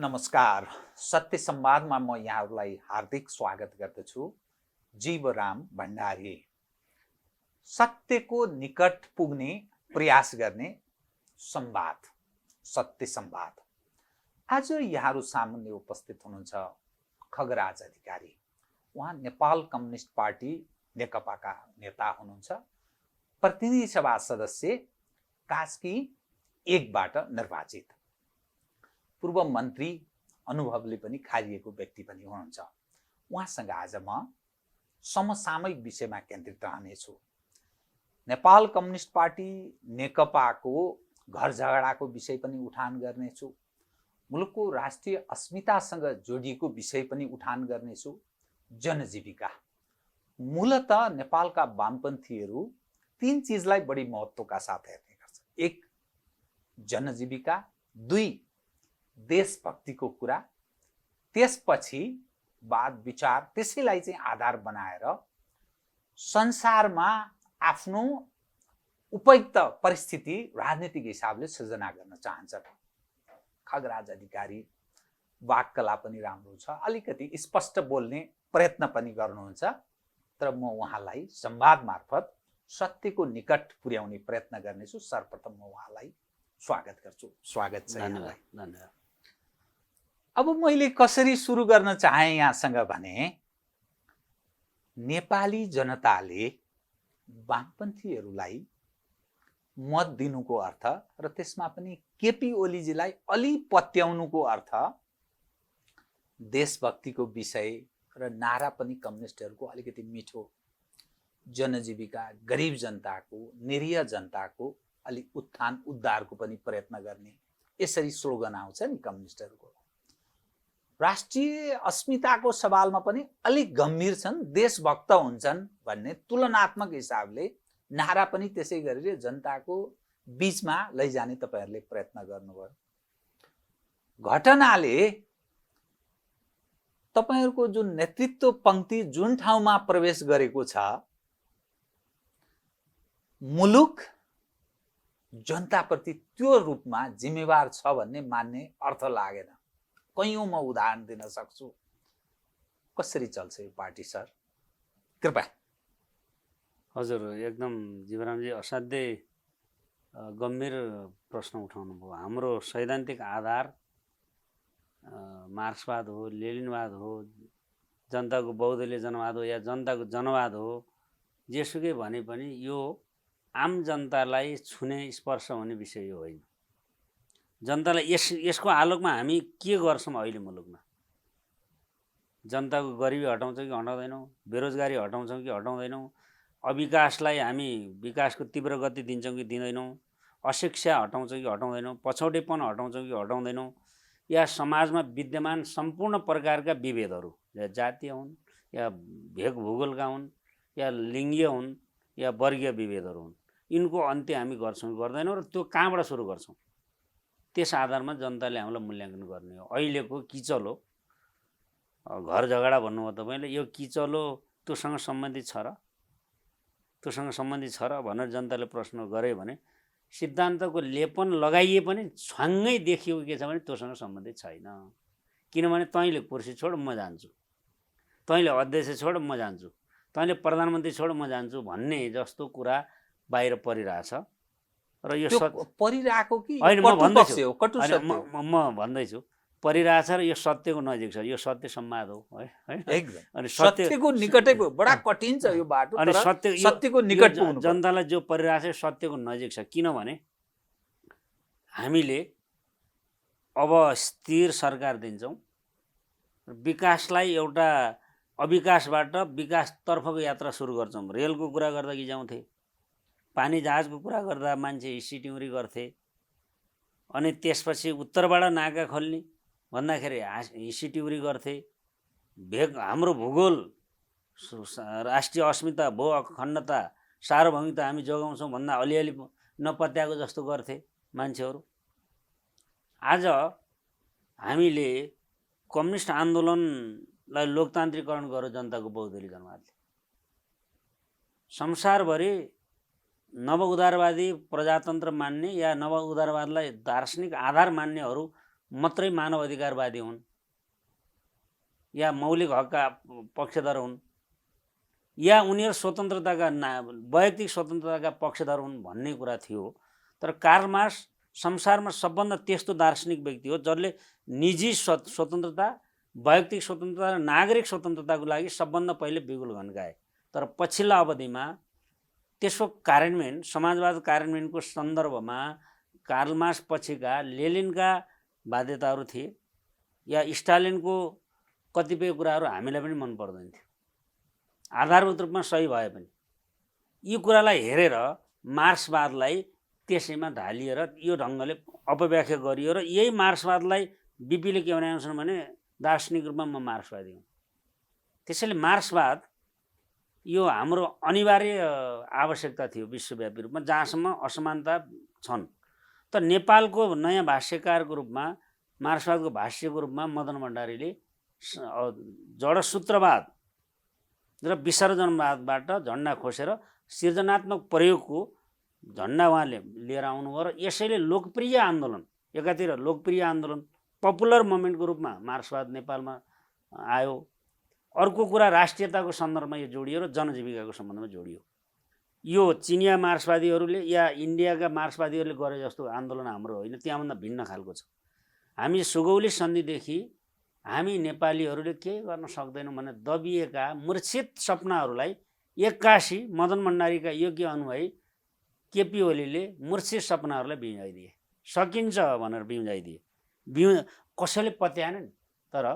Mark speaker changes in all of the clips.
Speaker 1: नमस्कार। सत्य संवादमा म यहाँहरूलाई हार्दिक स्वागत गर्दछु। जीवराम भण्डारी। सत्यको निकट पुग्ने प्रयास गर्ने संवाद, सत्य संवाद। आज यहाँहरू सामुन्ने उपस्थित हुनुहुन्छ खगराज अधिकारी। उहाँ नेपाल कम्युनिस्ट पार्टी नेकपाका नेता हुनुहुन्छ। प्रतिनिधि सभा सदस्य कास्की 1बाट निर्वाचित। पूर्व मन्त्री अनुभवले पनि खारिएको व्यक्ति पनि हुनुहुन्छ। उहाँसँग आज म समसामयिक विषयमा केन्द्रित रहनेछु। नेपाल कम्युनिस्ट पार्टी नेकपाको घर झगडाको विषय पनि उठान गर्नेछु। मुलुकको राष्ट्रिय अस्मितासँग जोडिएको विषय पनि उठान गर्नेछु। जनजीविका। मूलत नेपालका वामपन्थीहरू 3 चिजलाई बढी महत्त्वका साथ हेर्ने गर्छ। 1 जनजीविका, 2 देशभक्तिको कुरा, त्यसपछि वाद विचार, त्यसैलाई चाहिँ आधार बनाएर संसारमा आफ्नो उपयुक्त परिस्थिति राजनीतिक हिसाबले सृजना गर्न चाहन्छन्। खगराज अधिकारी वाक्कला पनि राम्रो छ, अलिकति स्पष्ट बोल्ने प्रयत्न पनि गर्नुहुन्छ। तर म उहाँलाई संवाद मार्फत सत्यको निकट पुर्याउने प्रयत्न गर्नेछु। सर्वप्रथम म उहाँलाई स्वागत गर्छु। स्वागत छ यहाँलाई।
Speaker 2: धन्यवाद।
Speaker 1: अब मैले कसरी सुरु गर्न चाहे यहाँसँग भने, नेपाली जनताले वामपन्थीहरूलाई मत दिनुको अर्थ र त्यसमा पनि केपी ओलीजीलाई अलि पत्याउनुको अर्थ देशभक्तिको विषय र नारा पनि कम्युनिस्टहरूको अलिकति मिठो, जनजीविका, गरिब जनताको, निरीह जनताको अलिक उत्थान उद्धारको पनि प्रयत्न गर्ने, यसरी स्लोगन आउँछ नि कम्युनिस्टहरूको। राष्ट्रिय अस्मिताको सवालमा पनि अलिक गम्भीर छन्, देशभक्त हुन्छन् भन्ने तुलनात्मक हिसाबले नारा पनि त्यसै गरी जनताको बीचमा लैजाने तपाईहरूले प्रयत्न गर्नुभयो। घटनाले तपाईहरूको जुन नेतृत्व पंक्ति जुन ठाउँमा प्रवेश गरेको छ, मुलुक जनताप्रति त्यो रूपमा जिम्मेवार छ भन्ने मान्ने अर्थ लागेन। कैयौँमा उदाहरण दिन सक्छु। कसरी चल्छ यो पार्टी सर? कृपया।
Speaker 2: हजुर, एकदम जीवरामजी असाध्यै गम्भीर प्रश्न उठाउनु भयो। हाम्रो सैद्धान्तिक आधार मार्क्सवाद हो, लेनिनवाद हो, जनताको बहुदलीय जनवाद हो या जनताको जनवाद हो, जेसुकै भने पनि यो आम जनतालाई छुने स्पर्श हुने विषय यो होइन। जनतालाई यसको आलोकमा हामी के गर्छौँ अहिले मुलुकमा? जनताको गरिबी हटाउँछौँ कि हटाउँदैनौँ? बेरोजगारी हटाउँछौँ कि हटाउँदैनौँ? अविकासलाई हामी विकासको तीव्र गति दिन्छौँ कि दिँदैनौँ? अशिक्षा हटाउँछौँ कि हटाउँदैनौँ? पछौटेपन हटाउँछौँ कि हटाउँदैनौँ? या समाजमा विद्यमान सम्पूर्ण प्रकारका विभेदहरू, या जातीय हुन् या भेग भूगोलका हुन् या लिङ्गीय हुन् या वर्गीय विभेदहरू हुन्, यिनको अन्त्य हामी गर्छौँ कि गर्दैनौँ? र त्यो कहाँबाट सुरु गर्छौँ? त्यस आधारमा जनताले हामीलाई मूल्याङ्कन गर्ने हो। अहिलेको किचलो घर झगडा भन्नुभयो तपाईँले, यो किचलो त्योसँग सम्बन्धित छ र? त्योसँग सम्बन्धित छ र भनेर जनताले प्रश्न गरे भने सिद्धान्तको लेपन लगाइए पनि छ्वाङ्गै देखियो के छ भने त्योसँग सम्बन्धित छैन। किनभने तैँले कुर्सी छोड म जान्छु, तैँले अध्यक्ष छोड म जान्छु, तैँले प्रधानमन्त्री छोड म जान्छु भन्ने जस्तो कुरा बाहिर परिरहेछ। र यो
Speaker 1: परिरहेको कि
Speaker 2: होइन, म भन्दैछु परिरहेछ र यो सत्यको नजिक छ। यो सत्य संवाद हो है।
Speaker 1: अनि सत्यको निकटै बडा कठिन छ यो बाटो।
Speaker 2: अनि
Speaker 1: सत्यको निकट पुग्नु
Speaker 2: जनतालाई जो परिरहेछ सत्यको नजिक छ। किनभने हामीले अब स्थिर सरकार दिन्छौँ, विकासलाई एउटा अविकासबाट विकासतर्फको यात्रा सुरु गर्छौँ। रेलको कुरा गर्दा गिजाउँथे, पानी जहाजको कुरा गर्दा मान्छे हिस्सीटिउरी गर्थे, अनि त्यसपछि उत्तरबाट नाका खोल्ने भन्दाखेरि हिस्सीटिउरी गर्थे। हाम्रो भूगोल, राष्ट्रिय अस्मिता, भू अखण्डता, सार्वभौमिकता हामी जोगाउँछौँ भन्दा अलिअलि नपत्याएको जस्तो गर्थे मान्छेहरू। आज हामीले कम्युनिस्ट आन्दोलनलाई लोकतान्त्रिकरण गर्यो जनताको बहुदलीय जनवादले। संसारभरि नव उदारवादी प्रजातन्त्र मान्ने या नव उदारवादलाई दार्शनिक आधार मान्नेहरू मात्रै मानव अधिकारवादी हुन् या मौलिक हकका पक्षधर हुन् या उनीहरू स्वतन्त्रताका वैयक्तिक स्वतन्त्रताका पक्षधर हुन् भन्ने कुरा थियो। तर कार्ल मार्क्स संसारमा सबभन्दा त्यस्तो दार्शनिक व्यक्ति हो जसले निजी स्वतन्त्रता, वैयक्तिक स्वतन्त्रता र नागरिक स्वतन्त्रताको लागि सबभन्दा पहिले बिगुल घन्काए। तर पछिल्ला अवधिमा त्यसको कार्यान्वयन, समाजवाद कार्यान्वयनको सन्दर्भमा कार्ल मार्क्स पछिका लेनिनका बाध्यताहरू थिए या स्टालिनको कतिपय कुराहरू हामीलाई पनि मन पर्दैन थियो, आधारभूत रूपमा सही भए पनि। यी कुरालाई हेरेर मार्क्सवादलाई त्यसैमा ढालिएर यो ढङ्गले अपव्याख्या गरियो र यही मार्क्सवादलाई बिपीले के भनेछन् भने दार्शनिक रूपमा म मार्क्सवादी हुँ। त्यसैले मार्क्सवाद यो हाम्रो अनिवार्य आवश्यकता थियो विश्वव्यापी रूपमा, जहाँसम्म असमानता छन्। त नेपालको नयाँ भाष्यकारको रूपमा, मार्क्सवादको भाष्यको रूपमा मदन भण्डारीले जडसूत्रवाद र विसर्जनवादबाट झन्डा खोसेर सृजनात्मक प्रयोगको झन्डा उहाँले लिएर आउनुभयो र यसैले लोकप्रिय आन्दोलन, एकातिर लोकप्रिय आन्दोलन पपुलर मुभमेन्टको रूपमा मार्क्सवाद नेपालमा आयो। अर्को कुरा राष्ट्रियताको सन्दर्भमा यो जोडियो र जनजीविकाको सम्बन्धमा जोडियो। यो चिनिया मार्क्सवादीहरूले या इन्डियाका मार्क्सवादीहरूले गरे जस्तो आन्दोलन हाम्रो होइन, त्यहाँभन्दा भिन्न खालको छ। हामी सुगौली सन्धिदेखि हामी नेपालीहरूले केही गर्न सक्दैनौँ भने दबिएका मूर्छित सपनाहरूलाई एक्कासी मदन भण्डारीका योग्य अनुयायी केपी ओलीले मूर्छित सपनाहरूलाई बिउजाइदिए, सकिन्छ भनेर बिउजाइदिए। कसैले पत्याएन नि। तर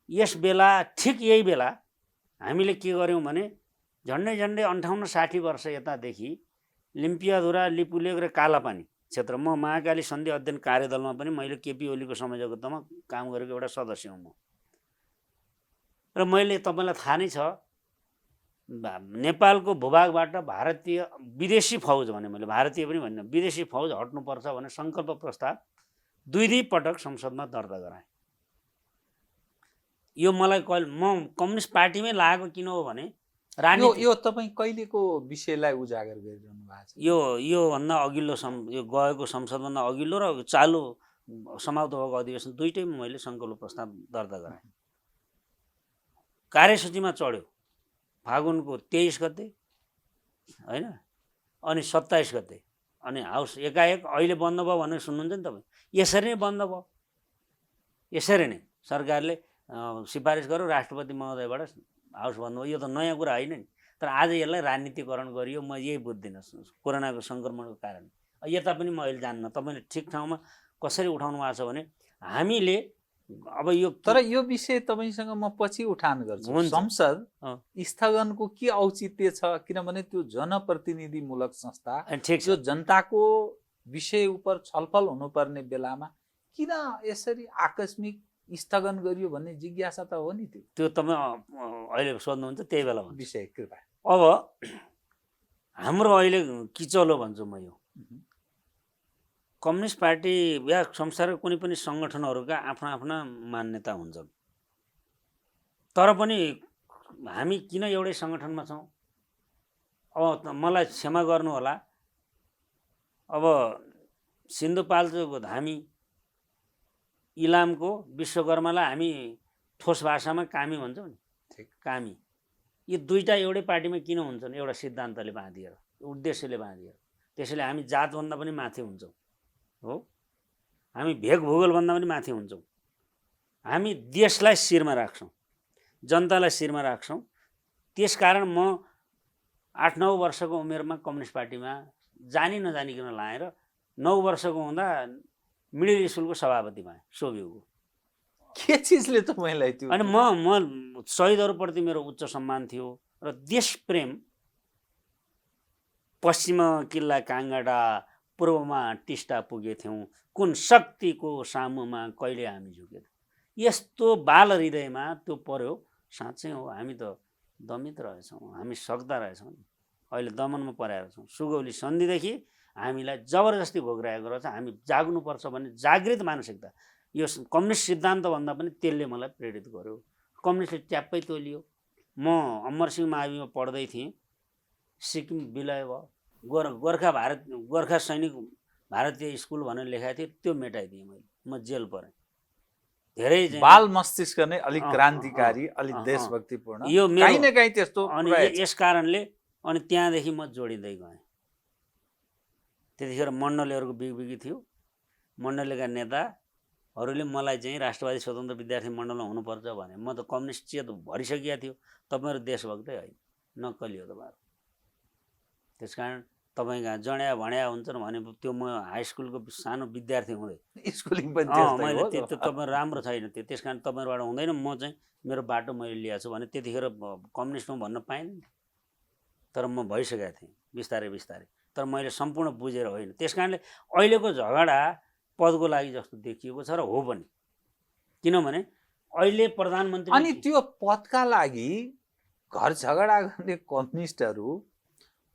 Speaker 2: यस बेला, ठिक यही बेला हामीले के गर्यौँ भने झन्डै 58-60 वर्ष यतादेखि लिम्पियाधुरा, लिपुलेक र कालापानी क्षेत्र, म महाकाली सन्धि अध्ययन कार्यदलमा पनि मैले केपी ओलीको संयोजकत्वमा काम गरेको एउटा सदस्य हुँ म। र मैले तपाईँलाई थाहा नै छ, नेपालको भूभागबाट भारतीय विदेशी फौज भने, मैले भारतीय पनि भन्ने, विदेशी फौज हट्नुपर्छ भने सङ्कल्प प्रस्ताव 2 पटक संसदमा दर्ता गराएँ। यो मलाई म कम्युनिस्ट पार्टीमै लागेको किन हो भने राजनीति।
Speaker 1: यो तपाईँ कहिलेको विषयलाई उजागर गरिरहनु भएको छ?
Speaker 2: यो भन्दा अघिल्लो यो गएको संसदभन्दा अघिल्लो र चालु समाप्त भएको अधिवेशन दुईटैमा मैले सङ्कल्प प्रस्ताव दर्ता गराएँ। कार्यसूचीमा चढ्यो फागुनको 23 गते होइन, अनि 27 गते, अनि हाउस एकाएक अहिले बन्द भयो भनेर सुन्नुहुन्छ नि तपाईँ। यसरी नै बन्द भयो, यसरी नै सरकारले सिफारिस गर्यो, राष्ट्रपति महोदयबाट हाउस बन्द भयो। यो त नयाँ कुरा होइन नि। तर आज यसलाई राजनीतिकरण गरियो, म यही बुझ्दिनँ कोरोनाको सङ्क्रमणको कारण। यता पनि म अहिले जान्न, तपाईँले ठिक ठाउँमा कसरी उठाउनु भएको छ भने हामीले अब यो,
Speaker 1: तर यो विषय तपाईँसँग म पछि उठान गर्छु। संसद स्थगनको के औचित्य छ? किनभने त्यो जनप्रतिनिधिमूलक संस्था,
Speaker 2: ठिक छ,
Speaker 1: जो जनताको विषय उप छलफल हुनुपर्ने बेलामा किन यसरी आकस्मिक स्थगन गरियो भन्ने जिज्ञासा त हो नि।
Speaker 2: त्यो तपाईँ अहिले सोध्नुहुन्छ, त्यही बेला
Speaker 1: विषय कृपा।
Speaker 2: अब हाम्रो अहिले किचलो भन्छु म, यो कम्युनिस्ट पार्टी या संसारका कुनै पनि सङ्गठनहरूका आफ्ना आफ्ना मान्यता हुन्छन्। तर पनि हामी किन एउटै सङ्गठनमा छौँ? अब मलाई क्षमा गर्नु होला, अब सिन्धुपाल्चोकको धामी, इलामको विश्वकर्मालाई हामी ठोस भाषामा कामी भन्छौँ नि, कामी। यी दुईटा एउटै पार्टीमा किन हुन्छन्? एउटा सिद्धान्तले बाँधिएर, उद्देश्यले बाँधिएर। त्यसैले हामी जातभन्दा पनि माथि हुन्छौँ हो, हामी भेग भूगोलभन्दा पनि माथि हुन्छौँ। हामी देशलाई शिरमा राख्छौँ, जनतालाई शिरमा राख्छौँ। त्यसकारण म 8-9 वर्षको उमेरमा कम्युनिस्ट पार्टीमा जानी नजानिकन लाएर 9 वर्षको हुँदा मिडल स्कुलको सभापति भएँ सोभियुको।
Speaker 1: के चिजले तपाईँलाई त्यो?
Speaker 2: अनि म शहीदहरूप्रति मेरो उच्च सम्मान थियो र देश प्रेम। पश्चिममा किल्ला काङ्गडा, पूर्वमा टिस्टा पुगेथ्यौँ, कुन शक्तिको सामुमा कहिले हामी झुकेथ्यौँ। यस्तो बाल हृदयमा त्यो पर्यो। साँच्चै हो, हामी त दमित रहेछौँ, हामी सक्दा रहेछौँ। अहिले दमनमा परेका छौँ। सुगौली सन्धिदेखि हामीलाई जबरजस्ती घोक्राएको रहेछ। हामी जाग्नुपर्छ भन्ने जागृत मानसिकता, यो कम्युनिस्ट सिद्धान्तभन्दा पनि त्यसले मलाई प्रेरित गर्यो। कम्युनिस्टले ट्याप्पै तोलियो। म अमरसिंह माविमा पढ्दै थिएँ, सिक्किम विलय भयो, गोर्खा सैनिक भारतीय स्कुल भनेर लेखाएको थियो त्यो मेटाइदिएँ मैले, म जेल परेँ। धेरै चाहिँ
Speaker 1: बाल मस्तिष्क नै अलिक
Speaker 2: अँ,
Speaker 1: क्रान्तिकारी,
Speaker 2: अँ,
Speaker 1: अलिक
Speaker 2: अँ,
Speaker 1: देशभक्तिपूर्ण,
Speaker 2: यो मेरो
Speaker 1: कहीँ न कहीँ त्यस्तो
Speaker 2: अनि
Speaker 1: रहेछ।
Speaker 2: यस कारणले अनि त्यहाँदेखि म जोडिँदै गएँ। त्यतिखेर मण्डलीहरूको बिगबिगी थियो। मण्डलीका नेताहरूले मलाई चाहिँ राष्ट्रवादी स्वतन्त्र विद्यार्थी मण्डलमा हुनुपर्छ भने म त कम्युनिस्ट चेत भरिसकेका थियो। तपाईँहरू देशभक्तै होइन, नक्कली हो तपाईँहरू। त्यसकारण तपाईँ कहाँ जड्या भड्या हुन्छन् भने त्यो म हाई स्कुलको सानो विद्यार्थी हुँदै
Speaker 1: स्कुलिङ पनि त्यस्तै
Speaker 2: मैले
Speaker 1: हो।
Speaker 2: त्यो तपाईँ राम्रो छैन त्यो, त्यस कारण तपाईँहरूबाट हुँदैन, म चाहिँ मेरो बाटो मैले लिएको छु भने त्यतिखेर कम्युनिस्टमा भन्न पाइँदैन। तर म भइसकेको थिएँ बिस्तारै बिस्तारै, तर मैले सम्पूर्ण बुझेर होइन। त्यस कारणले अहिलेको झगडा पदको लागि जस्तो देखिएको छ र हो पनि, किनभने अहिले प्रधानमन्त्री
Speaker 1: अनि त्यो पदका लागि घर झगडा गर्ने कम्युनिस्टहरू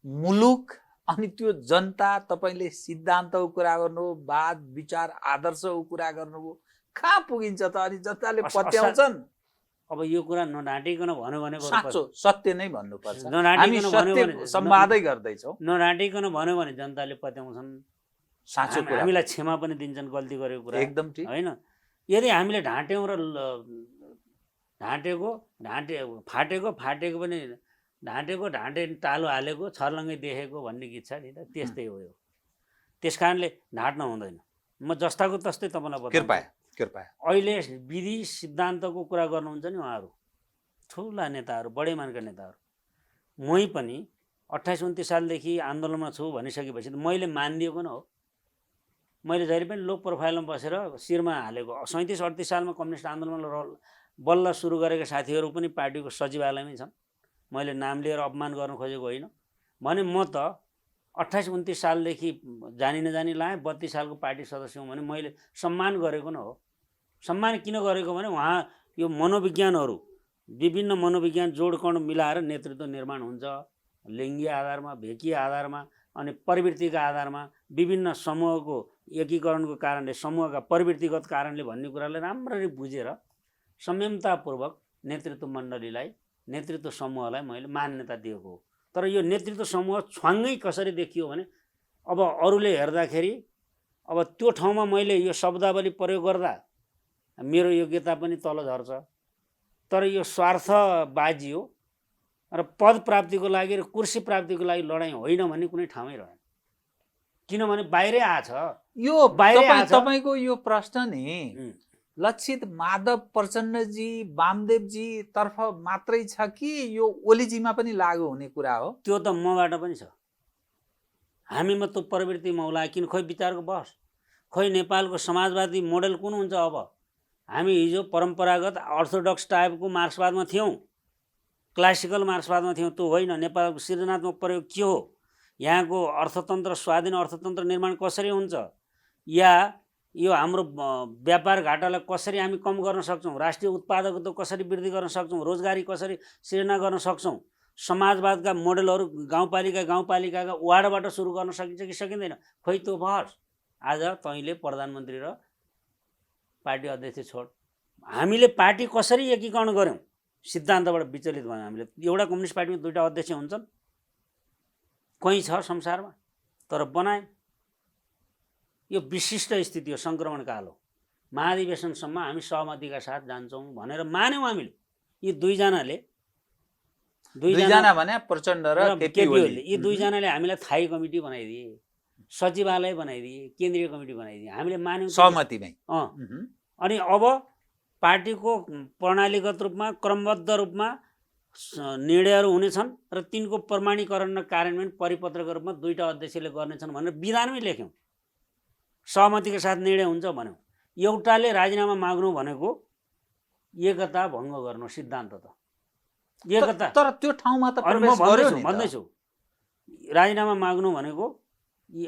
Speaker 1: मुलुक अनि त्यो जनता, तपाईँले सिद्धान्तको कुरा गर्नु, वाद विचार आदर्शको कुरा गर्नुभयो, कहाँ पुगिन्छ त? अनि जनताले पत्याउँछन्।
Speaker 2: अब यो कुरा नढाँटिकन भन्यो भने
Speaker 1: साँचो सत्य नै भन्नुपर्छ। हामी
Speaker 2: नढाँटिकन भन्यो
Speaker 1: सत्य
Speaker 2: भने
Speaker 1: संवादै गर्दैछौँ।
Speaker 2: नढाँटिकन भन्यो भने जनताले पत्याउँछन्।
Speaker 1: साँचो कुरा
Speaker 2: हामीलाई क्षमा पनि दिन्छन् गल्ती गरेको कुरा,
Speaker 1: एकदम ठिक
Speaker 2: होइन? यदि हामीले ढाँट्यौँ र फाटेको पनि ढाँटे टालो हालेको छर्लङ्गै देखेको भन्ने गीत छ नि त, त्यस्तै हो यो। त्यस कारणले ढाँट्न हुँदैन। म जस्ताको तस्तै तपाईँलाई
Speaker 1: कृपया
Speaker 2: अहिले विधि सिद्धान्तको कुरा गर्नुहुन्छ नि उहाँहरू, ठुला नेताहरू, बडे मानका नेताहरू। मै पनि 28-29 सालदेखि आन्दोलनमा छु भनिसकेपछि त मैले मानिदिएको न हो। मैले जहिले पनि लो प्रोफाइलमा बसेर शिरमा हालेको। 37-38 सालमा कम्युनिस्ट आन्दोलनमा बल्ल सुरु गरेका साथीहरू पनि पार्टीको सचिवालयमै छन्। मैले नाम लिएर अपमान गर्न खोजेको होइन भने म त 28-29 सालदेखि जानी नजानी लाएँ। 32 सालको पार्टी सदस्य हुँ भने मैले सम्मान गरेको न हो। सम्मान किन गरेको भने उहाँ यो मनोविज्ञानहरू, विभिन्न मनोविज्ञान जोडकण मिलाएर नेतृत्व निर्माण हुन्छ। लिङ्गी आधारमा, भेकी आधारमा अनि प्रवृत्तिका आधारमा विभिन्न समूहको एकीकरणको कारणले, समूहका प्रवृत्तिगत कारणले भन्ने कुरालाई राम्ररी बुझेर संयमतापूर्वक नेतृत्व मण्डलीलाई, नेतृत्व समूहलाई मैले मान्यता दिएको हो। तर यो नेतृत्व समूह छ्वाङ्गै कसरी देखियो भने अब अरूले हेर्दाखेरि अब त्यो ठाउँमा मैले यो शब्दावली प्रयोग गर्दा मेरो योग्यता पनि तल झर्छ। तर यो स्वार्थबाजी हो र पद प्राप्तिको लागि र कुर्सी प्राप्तिको लागि लडाइँ होइन भन्ने कुनै ठाउँमै रहेन। किनभने बाहिरै आछ
Speaker 1: यो तपाईँको यो प्रश्न नि लक्षित माधव प्रचण्डजी, वामदेवजी तर्फ मात्रै छ कि यो ओलीजीमा पनि लागू हुने कुरा हो?
Speaker 2: त्यो त मबाट पनि छ। हामीमा त्यो प्रवृत्ति मौला किन खोइ विचारको बहस, खोइ नेपालको समाजवादी मोडेल कुन हुन्छ? अब हामी हिजो परम्परागत अर्थोडक्स टाइपको मार्क्सवादमा थियौँ, क्लासिकल मार्क्सवादमा थियौँ। त्यो होइन। नेपालको सृजनात्मक प्रयोग के हो? यहाँको अर्थतन्त्र, स्वाधीन अर्थतन्त्र निर्माण कसरी हुन्छ? या यो हाम्रो व्यापार घाटालाई कसरी हामी कम गर्न सक्छौँ? राष्ट्रिय उत्पादकता कसरी वृद्धि गर्न सक्छौँ? रोजगारी कसरी सृजना गर्न सक्छौँ? समाजवादका मोडेलहरू गाउँपालिकाका वार्डबाट सुरु गर्न सकिन्छ कि सकिँदैन? खोइ त्यो बहस आज तैँले प्रधानमन्त्री र पार्टी अध्यक्ष छोड, हामीले पार्टी कसरी एकीकरण गऱ्यौँ? सिद्धान्तबाट विचलित भयौँ हामीले। एउटा कम्युनिस्ट पार्टीमा 2टा अध्यक्ष हुन्छन्, कहीँ छ संसारमा, तर बनायौँ। यो विशिष्ट स्थिति हो, सङ्क्रमण काल हो। महाधिवेशनसम्म हामी सहमतिका साथ जान्छौँ भनेर मान्यौँ हामीले। यी दुईजनाले
Speaker 1: भने प्रचण्ड र केपी ओली,
Speaker 2: यी दुईजनाले हामीलाई थाई कमिटी बनाइदिए, सचिवालय बनाइदिए, केन्द्रीय कमिटी बनाइदिए। हामीले मान्यौँ
Speaker 1: सहमतिमै।
Speaker 2: अनि अब पार्टीको प्रणालीगत रूपमा, क्रमबद्ध रूपमा निर्णयहरू हुनेछन् र तिनको प्रमाणीकरण र कार्यान्वयन परिपत्रको रूपमा 2टा अध्यक्षले गर्नेछन् भनेर विधानमै लेख्यौँ। सहमतिका साथ निर्णय हुन्छ भन्यौँ। एउटाले राजीनामा माग्नु भनेको एकता भङ्ग गर्नु सिद्धान्त त एकता।
Speaker 1: तर त्यो ठाउँमा त प्रवेश गर्यो नि।
Speaker 2: भन्दैछु, राजीनामा माग्नु भनेको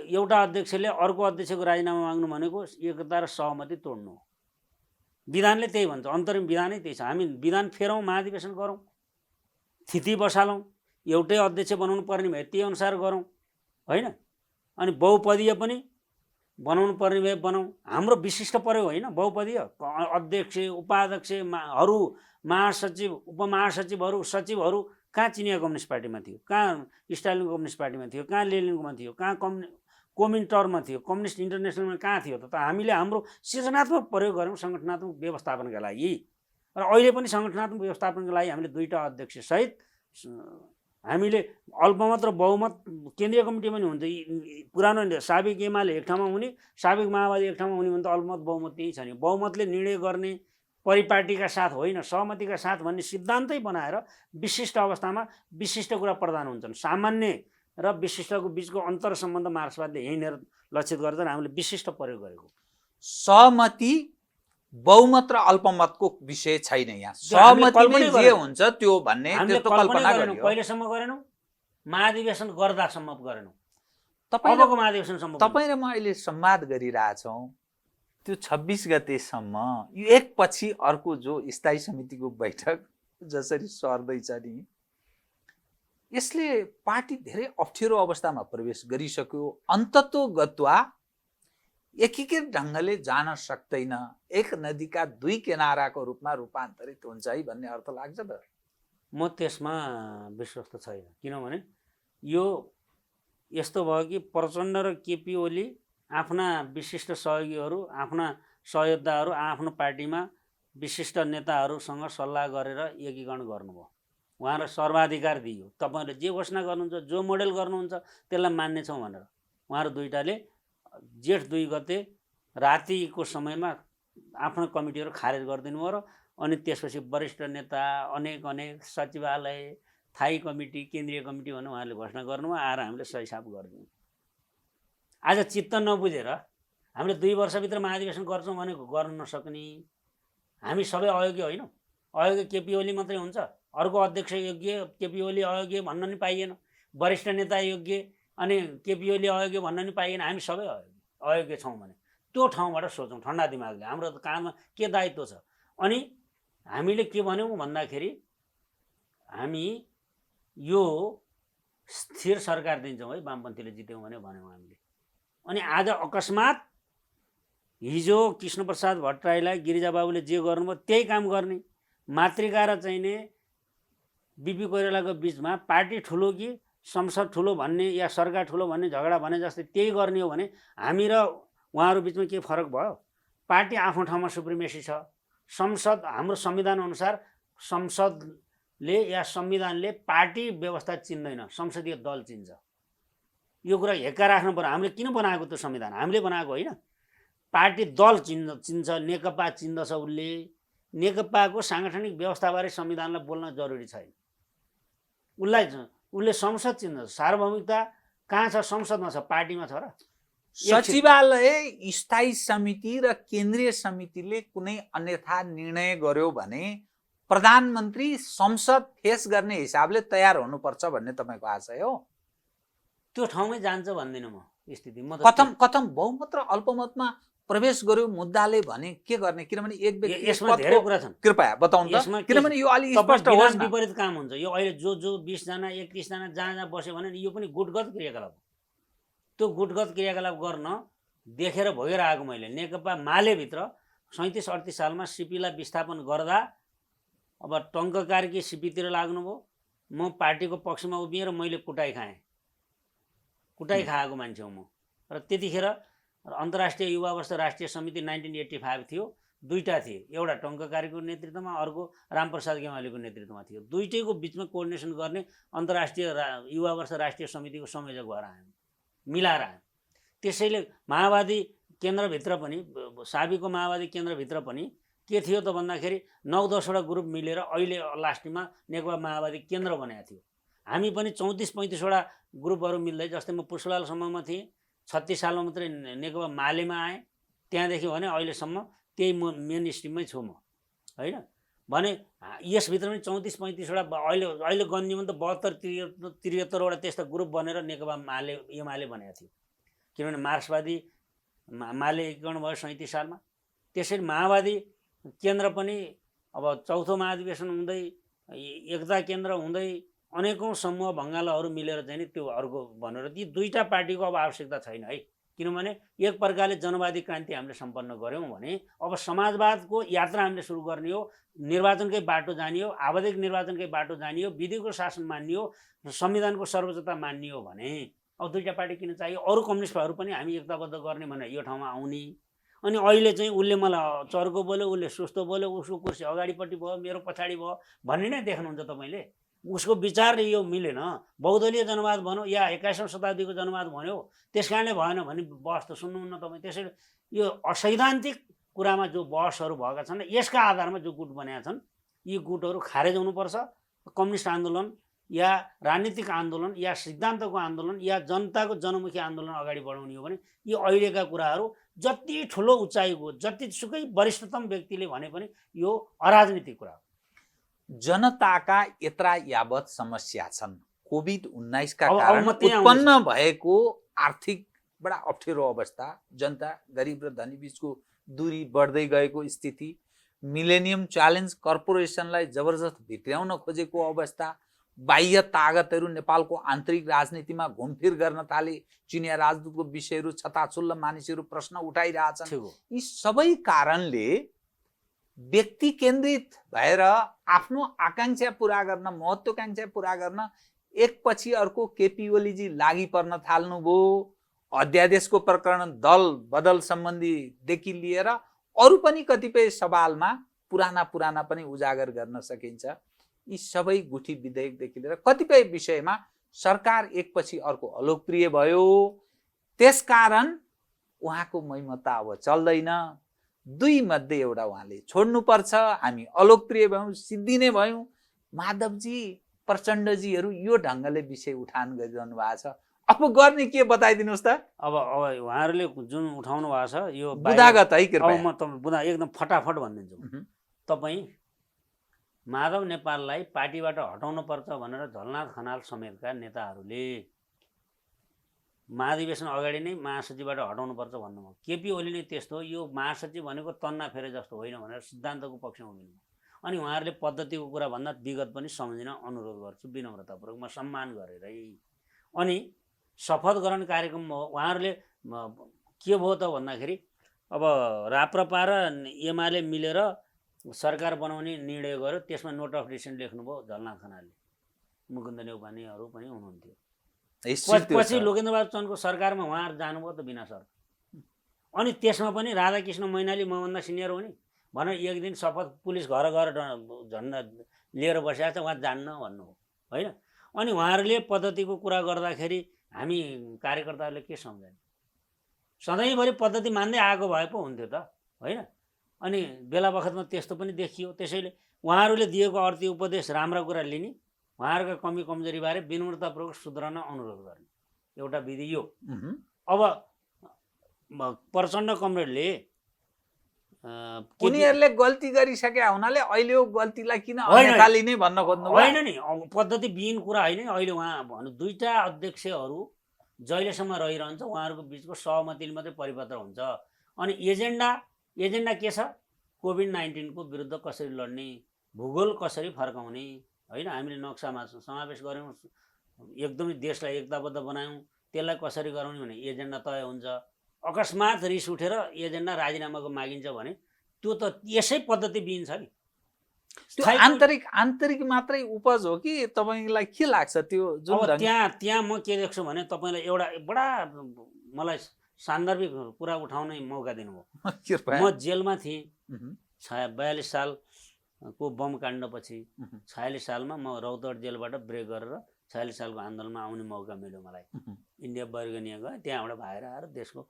Speaker 2: एउटा अध्यक्षले अर्को अध्यक्षको राजीनामा माग्नु भनेको एकता र सहमति तोड्नु हो। विधानले त्यही भन्छ, अन्तरिम विधानै त्यही छ। हामी विधान फेरौँ, महाधिवेशन गरौँ, स्थिति बसालौँ, एउटै अध्यक्ष बनाउनु पर्ने भए त्यही अनुसार गरौँ, होइन? अनि बहुपदीय पनि बनाउनु पर्ने भए बनाऊँ। हाम्रो विशिष्ट प्रयोग होइन बहुपदीय। अध्यक्ष, उपाध्यक्षहरू, महासचिव, उपमहासचिवहरू, सचिवहरू कहाँ चिनिया कम्युनिस्ट पार्टीमा थियो, कहाँ स्टालिन कम्युनिस्ट पार्टीमा थियो, कहाँ लेनिनको थियो, कहाँ कोमिन्टरमा थियो, कम्युनिस्ट इन्टरनेसनलमा कहाँ थियो त हामीले हाम्रो सृजनात्मक प्रयोग गऱ्यौँ सङ्गठनात्मक व्यवस्थापनका लागि। र अहिले पनि सङ्गठनात्मक व्यवस्थापनका लागि हामीले 2टा अध्यक्षसहित हामीले अल्पमत र बहुमत केन्द्रीय कमिटी पनि हुन्छ। पुरानो साबिक एमाले एक ठाउँमा हुने, साबिक माओवादी एक ठाउँमा हुने भने त अल्पमत बहुमत त्यही छ नि। बहुमतले निर्णय गर्ने, परिपाटीका साथ होइन सहमतिका साथ भन्ने सिद्धान्तै बनाएर विशिष्ट अवस्थामा विशिष्ट कुरा प्रदान हुन्छन्। सामान्य र विशिष्टको बिचको अन्तर सम्बन्ध मार्क्सवादले यहीँनिर लक्षित गर्छन्। हामीले विशिष्ट प्रयोग गरेको
Speaker 1: सहमति बहुमत र अल्पमतको विषय छैन यहाँ। सहमतिले जे हुन्छ त्यो भन्ने त्यस्तो कल्पना गरियो।
Speaker 2: कहिलेसम्म गरेनौँ? महाधिवेशन गर्दासम्म गरेनौँ।
Speaker 1: तपाईँ
Speaker 2: अबको महाधिवेशनसम्म
Speaker 1: तपाईँ र म अहिले संवाद गरिरहेछौँ त्यो 26 गतेसम्म यो एकपछि अर्को जो स्थायी समितिको बैठक जसरी सर्दैछ नि यसले पार्टी धेरै अप्ठ्यारो अवस्थामा प्रवेश गरिसक्यो। अन्ततोगत्वा एकीकृत ढङ्गले जान सक्दैन, एक नदीका 2 किनाराको रूपमा रूपान्तरित हुन्छ है भन्ने अर्थ लाग्छ त?
Speaker 2: म त्यसमा विश्वस्त छैन। किनभने यो यस्तो भयो कि प्रचण्ड र केपी ओली आफ्ना विशिष्ट सहयोगीहरू, आफ्ना सहयोद्धाहरू, आफ्नो पार्टीमा विशिष्ट नेताहरूसँग सल्लाह गरेर एकीकरण गर्नुभयो। उहाँलाई सर्वाधिकार दियो। तपाईँले जे घोषणा गर्नुहुन्छ, जो मोडेल गर्नुहुन्छ त्यसलाई मान्नेछौँ भनेर उहाँहरू दुईटाले जेठ 2 गते रातिको समयमा आफ्नो कमिटीहरू खारेज गरिदिनु भयो। र अनि त्यसपछि वरिष्ठ नेता, अनेक सचिवालय, स्थायी कमिटी, केन्द्रीय कमिटी भनेर उहाँहरूले घोषणा गर्नुभयो। आएर हामीले सही साफ गरिदियौँ। आज चित्त नबुझेर हामीले 2 वर्षभित्र महाधिवेशन गर्छौँ भनेको गर्न नसक्ने। हामी सबै अयोग्य होइनौँ। अयोग्य केपी ओली मात्रै हुन्छ। अर्को अध्यक्ष योग्य, केपी ओली अयोग्य भन्न नि पाइएन। वरिष्ठ नेता योग्य अनि केपी ओली अयोग्य भन्न नि पाइएन। हामी सबै अयोग्य छौँ भने त्यो ठाउँबाट सोचौँ ठन्डा दिमागले। हाम्रो काममा के दायित्व छ? अनि हामीले के भन्यौँ भन्दाखेरि हामी यो स्थिर सरकार दिन्छौँ है वामपन्थीले जित्यौँ भने भन्यौँ हामीले। अनि आज अकस्मात हिजो कृष्णप्रसाद भट्टराईलाई गिरिजाबाबुले जे गर्नुभयो त्यही काम गर्ने, मातृका र चाहिने बिपी कोइरालाको बिचमा पार्टी ठुलो कि संसद ठुलो भन्ने या सरकार ठुलो भन्ने झगडा भने जस्तै त्यही गर्ने हो भने हामी र उहाँहरू बिचमा के फरक भयो? पार्टी आफ्नो ठाउँमा सुप्रिमेसी छ। संसद हाम्रो संविधान अनुसार संसदले या संविधानले पार्टी व्यवस्था चिन्दैन, संसदीय दल चिन्छ। यो कुरा हेक्का राख्नु पर्यो। हामीले किन बनाएको त्यो संविधान? हामीले बनाएको होइन। पार्टी दल चिन्छ, नेकपा चिन्दछ। उसले नेकपाको साङ्गठनिक व्यवस्थाबारे संविधानलाई बोल्न जरुरी छैन। उसले संसद चिन्छ। सार्वभौमिकता कहाँ छ? संसदमा छ, पार्टीमा छ। र
Speaker 1: सचिवालय, स्थायी समिति र केन्द्रीय समितिले कुनै अन्यथा निर्णय गर्यो भने प्रधानमन्त्री संसद फेस गर्ने हिसाबले तयार हुनुपर्छ भन्ने तपाईँको आशय हो?
Speaker 2: त्यो ठाउँमै जान्छ भन्दिनँ म स्थिति। म
Speaker 1: कथम बहुमत र अल्पमतमा प्रवेश गर्यो मुद्दाले भने के गर्ने? किनभने एक व्यक्ति
Speaker 2: यसमा धेरै कुरा छन्,
Speaker 1: कृपया बताउनु त। किनभने यो अलि स्पष्ट होस् न।
Speaker 2: विपरीत काम हुन्छ यो। अहिले जो 20 जना 31 जना जहाँ बस्यो भने यो पनि गुटगत क्रियाकलाप। त्यो गुटगत क्रियाकलाप गर्न देखेर भोगेर आएको मैले। नेकपा मालेभित्र 37-38 सालमा सिपीलाई विस्थापन गर्दा अब टङ्क कार्की सिपीतिर लाग्नुभयो। म पार्टीको पक्षमा उभिएँ र मैले कुटाइ खाएँ। कुटाइ खाएको मान्छे हो म। र त्यतिखेर अन्तर्राष्ट्रिय युवा अवस्था राष्ट्रिय समिति 1985 थियो। 2टा थिए, एउटा टङ्क कार्कीको नेतृत्वमा, अर्को रामप्रसाद गेवालीको नेतृत्वमा थियो। दुईटैको बिचमा कोअर्डिनेसन गर्ने अन्तर्राष्ट्रिय युवा अवस्था राष्ट्रिय समितिको संयोजक भएर आयौँ, मिलाएर आयौँ। त्यसैले माओवादी केन्द्रभित्र पनि, साबिकको माओवादी केन्द्रभित्र पनि के थियो त भन्दाखेरि 9-10 वटा ग्रुप मिलेर अहिले लास्टमा नेकपा माओवादी केन्द्र बनाएको थियो। हामी पनि 34-35 वटा ग्रुपहरू मिल्दै, जस्तै म पुष्पलालसम्ममा थिएँ, 36 सालमा मात्रै नेकपा मालेमा आएँ। त्यहाँदेखि भने अहिलेसम्म त्यही म मेन स्ट्रिममै छु म, होइन भने यसभित्र पनि 34-35 वटा अहिले गन्ने भने त 72-73 वटा त्यस्ता ग्रुप बनेर नेकपा एमाले बनाएको थियो। किनभने मार्क्सवादी माले एकीकरण भयो 37 सालमा। त्यसरी माओवादी केन्द्र पनि अब चौथो महाधिवेशन हुँदै, एकता केन्द्र हुँदै, अनेकौँ समूह भङ्गालाहरू मिलेर चाहिँ नि त्यो अर्को भनेर ती 2टा पार्टीको अब आवश्यकता छैन है। किनभने एक प्रकारले जनवादी क्रान्ति हामीले सम्पन्न गऱ्यौँ भने अब समाजवादको यात्रा हामीले सुरु गर्ने हो। निर्वाचनकै बाटो जाने हो, आवधिक निर्वाचनकै बाटो जाने हो, विधिको शासन मान्ने हो, संविधानको सर्वोच्चता मान्ने हो भने अब दुईटा पार्टी किन चाहियो? अरू कम्युनिस्टहरू पनि हामी एकताबद्ध गर्ने भनेर यो ठाउँमा आउने। अनि अहिले चाहिँ उसले मलाई चर्को बोल्यो, उसले सुस्तो बोल्यो, उसको कुर्सी अगाडिपट्टि भयो, मेरो पछाडि भयो भन्ने नै देख्नुहुन्छ तपाईँले। उसको विचारले यो मिलेन, बहुदलीय जनवाद भन्यो या 21औं शताब्दीको जनवाद भन्यो, त्यस कारणले भएन भने बहस त सुन्नुहुन्न तपाईँ। त्यसैले यो असैद्धान्तिक कुरामा जो बहसहरू भएका छन्, यसका आधारमा जो गुट बनाएका छन्, यी गुटहरू खारेज हुनुपर्छ। कम्युनिस्ट आन्दोलन या राजनीतिक आन्दोलन या सिद्धान्तको आन्दोलन या जनताको जनमुखी आन्दोलन अगाडि बढाउने हो भने यी अहिलेका कुराहरू जति ठुलो उचाइको, जतिसुकै वरिष्ठतम व्यक्तिले भने पनि यो अराजनीतिक कुरा हो।
Speaker 1: जनताका यत्रा यावत समस्या छन्। कोभिड-19 का
Speaker 2: अब
Speaker 1: कारण
Speaker 2: म त्यहाँ
Speaker 1: उत्पन्न भएको आर्थिक बडा अप्ठ्यारो अवस्था, जनता गरिब र धनी बीचको दूरी बढ्दै गएको स्थिति, मिलेनियम च्यालेन्ज कर्पोरेसनलाई जबरजस्त भित्र्याउन खोजेको अवस्था, बाह्य तागतहरू नेपालको आन्तरिक राजनीतिमा घुमफिर गर्न थाले, चिनिया राजदूतको विषयहरू छताछुल्ल मानिसहरू प्रश्न उठाइरहेछन्। यी सबै कारणले व्यक्ति केन्द्रित भएर आफ्नो आकांक्षा पूरा गर्न, महत्वाकांक्षा पूरा गर्न एकपछि अर्को केपी ओलीजी लागि पर्न थाल्नुभयो। अध्यादेशको प्रकरण, दल बदल सम्बन्धीदेखि लिएर अरू पनि कतिपय सवालमा पुराना पनि उजागर गर्न सकिन्छ। यी सबै गुठी विधेयकदेखि लिएर कतिपय विषयमा सरकार एकपछि अर्को अलोकप्रिय भयो। त्यसकारण उहाँको महिमता अब चल्दैन। दुई मध्ये एउटा उहाँले छोड्नुपर्छ। हामी अलोकप्रिय भयौँ, सिद्धिने भयौँ। माधवजी, प्रचण्डजीहरू यो ढङ्गले विषय उठान गरिरहनु भएको छ। अब गर्ने के बताइदिनुहोस् त।
Speaker 2: अब उहाँहरूले जुन उठाउनु भएको छ यो
Speaker 1: बुदागत है।
Speaker 2: अब म तपाईँ बुदा एकदम फटाफट भनिदिन्छु। तपाईँ माधव नेपाललाई पार्टीबाट हटाउनु पर्छ भनेर झलनाथ खनाल समेतका नेताहरूले महाधिवेशन अगाडि नै महासचिवबाट हटाउनु पर्छ भन्नुभयो। केपी ओली नै त्यस्तो, यो महासचिव भनेको तन्ना फेरे जस्तो होइन भनेर सिद्धान्तको पक्षमा उभिनु। अनि उहाँहरूले पद्धतिको कुरा भन्दा विगत पनि सम्झिन अनुरोध गर्छु विनम्रतापूर्वक, म सम्मान गरेरै। अनि शपथ ग्रहण कार्यक्रम उहाँहरूले के भयो त भन्दाखेरि अब राप्रपा र एमाले मिलेर सरकार बनाउने निर्णय गर्यो। त्यसमा नोट अफ डिसिसन लेख्नुभयो झलनाथ खनालले, मुकुन्द नेउपानेहरू पनि हुनुहुन्थ्यो। पछि लोकेन्द्रबहादुर चन्दको सरकारमा उहाँहरू जानुभयो त बिना सर। अनि त्यसमा पनि राधाकृष्ण मैनाली मभन्दा सिनियर हो नि भनेर एक दिन शपथ पुलिस घर झन्डा लिएर बसिरहेको छ, उहाँ जान्न भन्नुभयो होइन। अनि उहाँहरूले पद्धतिको कुरा गर्दाखेरि हामी कार्यकर्ताहरूले के सम्झने? सधैँभरि पद्धति मान्दै आएको भए पो हुन्थ्यो त होइन। अनि बेला बखतमा त्यस्तो पनि देखियो। त्यसैले उहाँहरूले दिएको अर्थी उपदेश राम्रा कुरा लिने, उहाँहरूका कमी कमजोरीबारे विनम्रतापूर्वक सुध्रन अनुरोध गर्ने एउटा विधि यो। अब प्रचण्ड कमरेडले
Speaker 1: उनीहरूले गल्ती गरिसके हुनाले अहिले यो गल्तीलाई किन अनखालिने भन्न खोज्नु
Speaker 2: होइन नि, पद्धति विहीन कुरा होइन। अहिले उहाँ भन्नु दुईटा अध्यक्षहरू जहिलेसम्म रहिरहन्छ उहाँहरूको बिचको सहमतिले मात्रै परिपत्र हुन्छ। अनि एजेन्डा के छ? कोभिड-19 को विरुद्ध कसरी लड्ने, भूगोल कसरी फर्काउने होइन। हामीले नक्सामा समावेश गऱ्यौँ, एकदमै देशलाई एकताबद्ध बनायौँ, त्यसलाई कसरी गराउने भने एजेन्डा तय हुन्छ। अकस्मात रिस उठेर एजेन्डा राजीनामाको मागिन्छ भने त्यो त यसै पद्धति बिन छ नि।
Speaker 1: त्यो आन्तरिक मात्रै उपज हो कि तपाईँलाई के लाग्छ त्यो जुन
Speaker 2: अब त्यहाँ म के देख्छु भने तपाईँलाई एउटा बडा मलाई सान्दर्भिक कुरा उठाउने मौका दिनुभयो। म जेलमा थिएँ 42 सालको बम काण्डपछि। 46 सालमा म रौतहट जेलबाट ब्रेक गरेर 46 सालको आन्दोलनमा आउने मौका मिल्यो मलाई। इन्डिया बर्गनिया गएँ, त्यहाँबाट भागेर आएर देशको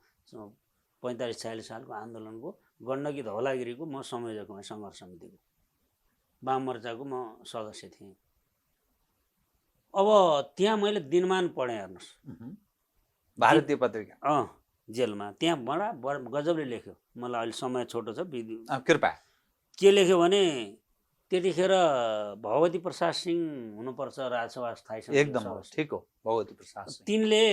Speaker 2: 45-46 सालको आन्दोलनको गण्डकी धौलागिरीको म संयोजक भएँ, सङ्घर्ष समितिको वाम मोर्चाको म सदस्य थिएँ। अब त्यहाँ मैले दिनमान पढेँ, हेर्नुहोस्
Speaker 1: भारतीय पत्रिका
Speaker 2: जेलमा। त्यहाँ बडा गजबले लेख्यो, मलाई अहिले समय छोटो छ
Speaker 1: कृपा।
Speaker 2: के लेख्यो भने त्यतिखेर भगवती प्रसाद सिंह हुनुपर्छ राजसभा स्थायी समिति।
Speaker 1: एकदम ठिक हो, भगवती प्रसाद सिंह।
Speaker 2: तिनले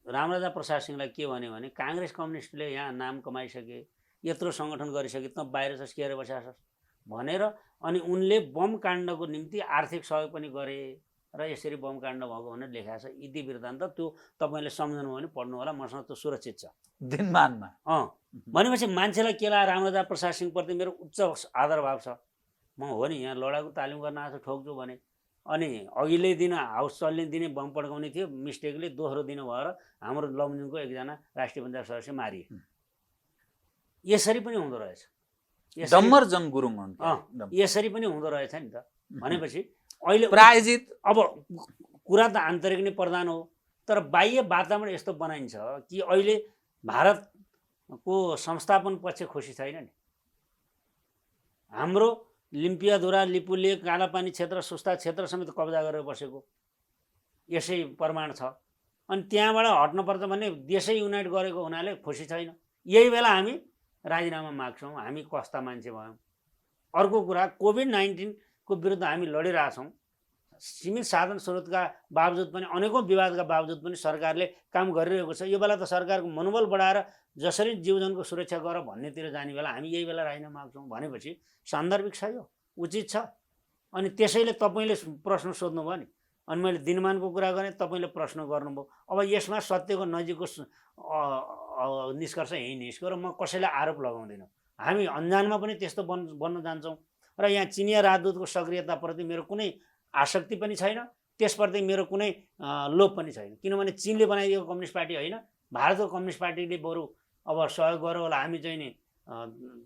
Speaker 2: रामराजा प्रसाद सिंहलाई के भन्यो भने काङ्ग्रेस कम्युनिस्टले यहाँ नाम कमाइसके, यत्रो सङ्गठन गरिसके, त बाहिर छस् के बसिरहेछस् भनेर। अनि उनले बम काण्डको निम्ति आर्थिक सहयोग पनि गरे र यसरी बम काण्ड भएको भनेर लेखाएको छ। इति वृत्तान्त त्यो तपाईँले सम्झनु भने पढ्नु होला, मसँग त्यो सुरक्षित छ
Speaker 1: दिनमानमा।
Speaker 2: भनेपछि मान्छेलाई के लाग्यो, रामराजा प्रसाद सिंहप्रति मेरो उच्च आदर भाव छ। म हो नि यहाँ लडाकु तालिम गर्न आएको ठोक्छु भने अनि अघिल्लै दिन हाउस चल्ने दिने बम पड्काउने थियो, मिस्टेकले दोस्रो दिन भएर हाम्रो लमजुङको एकजना राष्ट्रिय पञ्चायत सदस्य मारिए। यसरी पनि हुँदो रहेछ।
Speaker 1: डम्बरजङ गुरुङ
Speaker 2: यसरी पनि हुँदो रहेछ नि त। भनेपछि अहिले
Speaker 1: प्रायोजित
Speaker 2: अब कुरा त आन्तरिक नै प्रधान हो, तर बाह्य वातावरण यस्तो बनाइन्छ कि अहिले भारतको संस्थापन पक्ष खुसी छैन नि। हाम्रो लिम्पियाधुरा, लिपुलेक, कालापानी क्षेत्र, सुस्ता क्षेत्र समेत कब्जा गरेर बसेको यसै प्रमाण छ। अनि त्यहाँबाट हट्नुपर्छ भने देशै युनाइट गरेको हुनाले खुसी छैन। यही बेला हामी राजीनामा माग्छौँ, हामी कस्ता मान्छे भयौँ। अर्को कुरा, कोभिड-19 को विरुद्ध हामी लडिरहेछौँ। सीमित साधन स्रोतका बावजुद पनि, अनेकौँ विवादका बावजुद पनि सरकारले काम गरिरहेको छ। यो बेला त सरकारको मनोबल बढाएर जसरी जीवजनको सुरक्षा गर भन्नेतिर जाने बेला हामी यही बेला राजीनामा माग्छौँ भनेपछि सान्दर्भिक छ, यो उचित छ। अनि त्यसैले तपाईँले प्रश्न सोध्नुभयो नि, अनि मैले दिनमानको कुरा गरेँ, तपाईँले प्रश्न गर्नुभयो। अब यसमा सत्यको नजिकको निष्कर्ष यही निस्क्यो र म कसैलाई आरोप लगाउँदिनँ। हामी अन्जानमा पनि त्यस्तो बन्न जान्छौँ र यहाँ चिनिया राजदूतको सक्रियताप्रति मेरो कुनै आसक्ति पनि छैन, त्यसप्रति मेरो कुनै लोभ पनि छैन। किनभने चिनले बनाइदिएको कम्युनिस्ट पार्टी होइन, भारतको कम्युनिस्ट पार्टीले बरु अब सहयोग गर्यो होला। हामी चाहिँ नि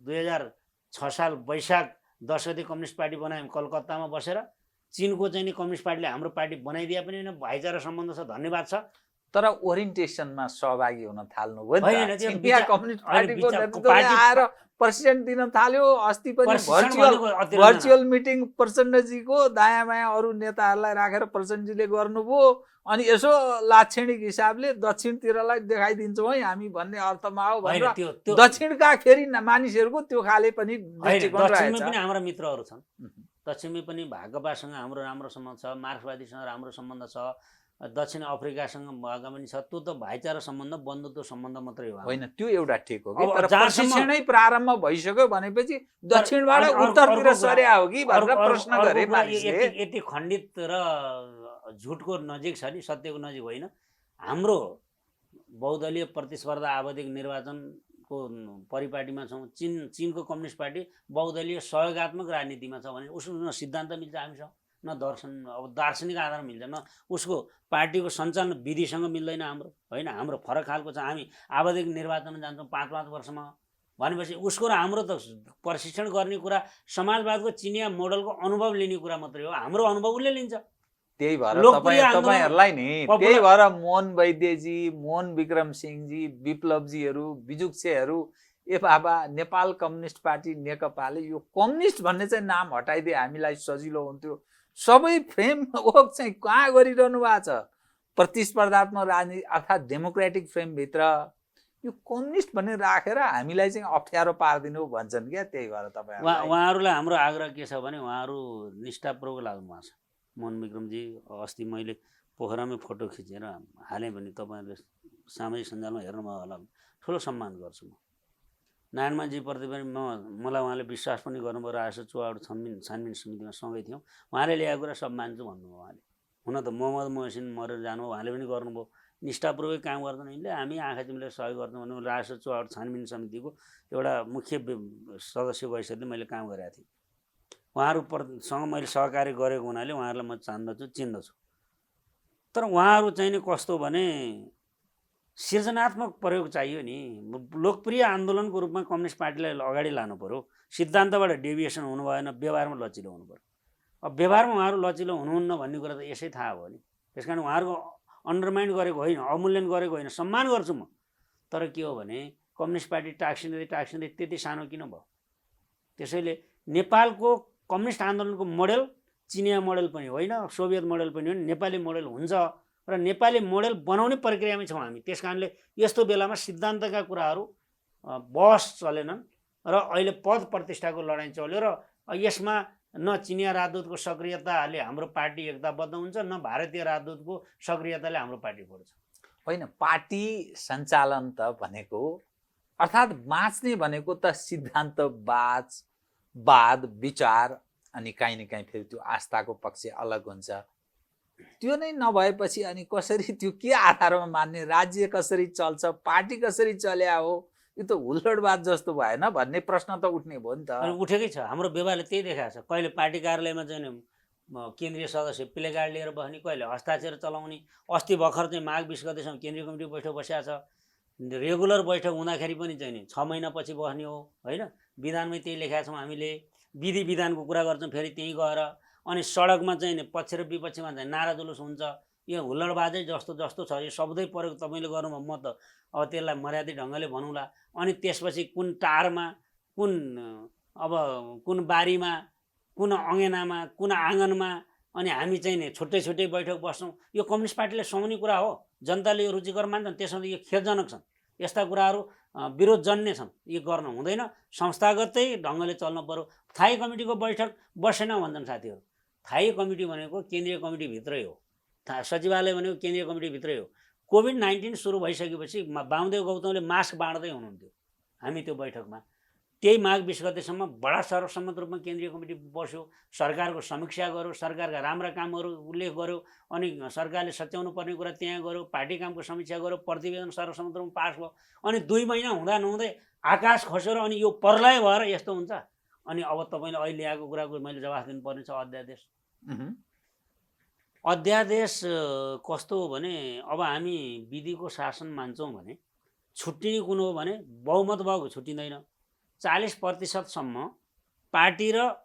Speaker 2: 2006 साल वैशाख 10 गते कम्युनिस्ट पार्टी बनायौँ कलकत्तामा बसेर। चिनको चाहिँ नि कम्युनिस्ट पार्टीले हाम्रो पार्टी बनाइदिए पनि होइन, भाइचारा सम्बन्ध छ, धन्यवाद छ।
Speaker 1: तर ओरिएन्टेसनमा सहभागी हुन थाल्नुभयो नि
Speaker 2: होइन,
Speaker 1: त।
Speaker 2: त्यो
Speaker 1: चिनिया कम्युनिस्ट पार्टीको नेतृत्वले आएर प्रेसिडेन्ट दिन थाल्यो। अस्ति पनि भर्चुअल मिटिङ प्रचण्डजीको दायाँ बायाँ अरू नेताहरूलाई राखेर प्रचण्डजीले गर्नुभयो। अनि यसो लाक्षणिक हिसाबले दक्षिणतिरलाई देखाइदिन्छौँ है हामी भन्ने अर्थमा हो भनेर दक्षिणका फेरि मानिसहरूको त्यो खाले पनि दृष्टिकोण रहेछ।
Speaker 2: दक्षिणमै पनि हाम्रा मित्रहरू छन्, दक्षिणमै पनि भाकपासँग हाम्रो राम्रो सम्बन्ध छ, मार्क्सवादीसँग राम्रो सम्बन्ध छ, दक्षिण अफ्रिकासँग भएका पनि छ। त्यो त भाइचारा सम्बन्ध, बन्धुत्व सम्बन्ध मात्रै हो।
Speaker 1: होइन, त्यो एउटा ठिक हो कि, तर प्रशिक्षणै प्रारम्भ भइसक्यो भनेपछि दक्षिणबाट उत्तरतिर सर्या हो कि भनेर प्रश्न गरे मानिसले।
Speaker 2: यति खण्डित र झुटको नजिक छ नि, सत्यको नजिक होइन। हाम्रो बहुदलीय प्रतिस्पर्धा आवधिक निर्वाचनको परिपाटीमा छौँ। चिनको कम्युनिस्ट पार्टी बहुदलीय सहयोगात्मक राजनीतिमा छ भने उसको न सिद्धान्त मिल्छ हामीसँग, न दर्शन, अब दार्शनिक आधार मिल्छ, न उसको पार्टीको सञ्चालन विधिसँग मिल्दैन हाम्रो। होइन, हाम्रो फरक खालको छ। हामी आवधिक निर्वाचनमा जान्छौँ 5-5 वर्षमा भनेपछि उसको र हाम्रो त प्रशिक्षण गर्ने कुरा समाजवादको चिनिया मोडलको अनुभव लिने कुरा मात्रै हो। हाम्रो अनुभव उसले लिन्छ।
Speaker 1: त्यही भएर तपाईँहरूलाई नि, त्यही भएर मोहन वैद्यजी, मोहन विक्रम सिंहजी, विप्लवजीहरू, बिजुक्सेहरू, ए बाबा नेपाल कम्युनिस्ट पार्टी नेकपाले यो कम्युनिस्ट भन्ने चाहिँ नाम हटाइदिए हामीलाई सजिलो हुन्थ्यो। सबै फ्रेम वर्क चाहिँ कहाँ गरिरहनु भएको छ? प्रतिस्पर्धात्मक राजनीति अर्थात् डेमोक्रेटिक फ्रेमभित्र यो कम्युनिस्ट भन्ने राखेर हामीलाई चाहिँ अप्ठ्यारो पारिदिनु भन्छन् क्या। त्यही भएर तपाईँ
Speaker 2: उहाँहरूलाई हाम्रो आग्रह के छ भने उहाँहरू निष्ठापूर्वक लाग्नु भएको छ। मोहन विक्रमजी अस्ति मैले पोखरामै फोटो खिचेर हालेँ भने तपाईँहरूले सामाजिक सञ्जालमा हेर्नुभयो होला, ठुलो सम्मान गर्छु म। नारायणमाझीप्रति पनि मलाई उहाँले विश्वास पनि गर्नुभयो। राष्ट्रिय चुनाव छानबिन समितिमा सँगै थियौँ, उहाँले ल्याएको कुरा सब मान्छु भन्नुभयो उहाँले। हुन त मोहम्मद मोहसिन मरेर जानुभयो, उहाँले पनि गर्नुभयो। निष्ठापूर्वक काम गर्दैन यिनले, हामी आँखा चिम्लेर सहयोग गर्छौँ भने राष्ट्रिय चुनाव छानबिन समितिको एउटा मुख्य सदस्य भइसक्दै मैले काम गरेको थिएँ। उहाँहरूसँग मैले सहकार्य गरेको हुनाले उहाँहरूलाई म चिन्दछु। तर उहाँहरू चाहिँ नि कस्तो भने सृजनात्मक प्रयोग चाहियो नि। लोकप्रिय आन्दोलनको रूपमा कम्युनिस्ट पार्टीलाई अगाडि लानु पर्यो। सिद्धान्तबाट डेभिएसन हुनु भएन, व्यवहारमा लचिलो हुनु पर्यो। अब व्यवहारमा उहाँहरू लचिलो हुनुहुन्न भन्ने कुरा त यसै थाहा भयो नि। त्यस कारण उहाँहरूको अन्डरमाइन गरेको होइन, अवमूल्यन गरेको होइन, सम्मान गर्छु म। तर के हो भने कम्युनिस्ट पार्टी टाक्सिँदै त्यति सानो किन भयो? त्यसैले नेपालको कम्युनिस्ट आन्दोलनको मोडेल चिनिया मोडेल पनि होइन, सोभियत मोडेल पनि होइन, नेपाली मोडेल हुन्छ र नेपाली मोडेल बनाउने प्रक्रियामै छौँ हामी। त्यस कारणले यस्तो बेलामा सिद्धान्तका कुराहरू बहस चलेनन् र अहिले पद प्रतिष्ठाको लडाइँ चल्यो र यसमा न चिनिया राजदूतको सक्रियताले हाम्रो पार्टी एकताबद्ध हुन्छ, न भारतीय राजदूतको सक्रियताले हाम्रो पार्टी बढ्छ।
Speaker 1: होइन, पार्टी सञ्चालन त भनेको अर्थात् बाँच्ने भनेको त सिद्धान्तवाद विचार अनि काहीँ न काहीँ फेरि त्यो आस्थाको पक्ष अलग हुन्छ। त्यो नै नभएपछि अनि कसरी, त्यो के आधारमा मान्ने, राज्य कसरी चल्छ, पार्टी कसरी चल्या हो, यो त हुल्लडबाज जस्तो भएन भन्ने प्रश्न त उठ्ने भयो नि त।
Speaker 2: उठेकै छ। हाम्रो व्यवहारले त्यही देखाएको छ। कहिले पार्टी कार्यालयमा चाहिँ केन्द्रीय सदस्य प्ले कार्ड लिएर बस्ने, कहिले हस्ताक्षर चलाउने। अस्ति भर्खर चाहिँ माघ 20 गतेसम्म केन्द्रीय कमिटी बैठक बसेको छ। रेगुलर बैठक हुँदाखेरि पनि चाहिँ नि 6 महिनापछि बस्ने हो होइन। विधानमै त्यही लेखेका छौँ हामीले। विधि विधानको कुरा गर्छौँ फेरि त्यहीँ गएर। अनि सडकमा चाहिँ नि पक्ष र विपक्षमा चाहिँ नारा जुलुस हुन्छ। यो हुल्लडबाजै जस्तो जस्तो छ, यो शब्दै प्रयोग तपाईँले गर्नुभयो, म त अब त्यसलाई मर्यादित ढङ्गले भनौँला। अनि त्यसपछि कुन टारमा, कुन अब कुन बारीमा, कुन अँगेनामा, कुन आँगनमा, अनि हामी चाहिँ नि छुट्टै छुट्टै बैठक बस्छौँ। यो कम्युनिस्ट पार्टीले सुहाउने कुरा हो? जनताले यो रुचिकर मान्छन्? त्यसमा यो खेदजनक छन्। यस्ता कुराहरू विरोधजन्य छन्। यो गर्न हुँदैन। संस्थागतै ढङ्गले चल्नु पर्यो। स्थायी कमिटीको बैठक बसेन भन्छन् साथीहरू। स्थायी कमिटी भनेको केन्द्रीय कमिटीभित्रै हो। सचिवालय भनेको केन्द्रीय कमिटीभित्रै हो। कोभिड-19 सुरु भइसकेपछि वामदेव गौतमले मास्क बाँड्दै हुनुहुन्थ्यो हामी त्यो बैठकमा। त्यही माघ 20 गतेसम्म बडा सर्वसम्मत रूपमा केन्द्रीय कमिटी बस्यो। सरकारको समीक्षा गर्यो, सरकारका राम्रा कामहरू उल्लेख गर्यो, अनि सरकारले सच्याउनु पर्ने कुरा त्यहाँ गर्यो, पार्टी कामको समीक्षा गर्यो, प्रतिवेदन सर्वसम्मत रूपमा पास भयो। अनि 2 महिना हुँदा नहुँदै आकाश खस्यो र अनि यो प्रलय भएर यस्तो हुन्छ। अनि अब तपाईँले अहिले ल्याएको कुराको मैले जवाफ दिनुपर्ने छ। अध्यादेश कस्तो हो भने, अब हामी विधिको शासन मान्छौँ भने छुट्टिने कुन हो भने बहुमत भएको छुट्टिँदैन। 40% पार्टी र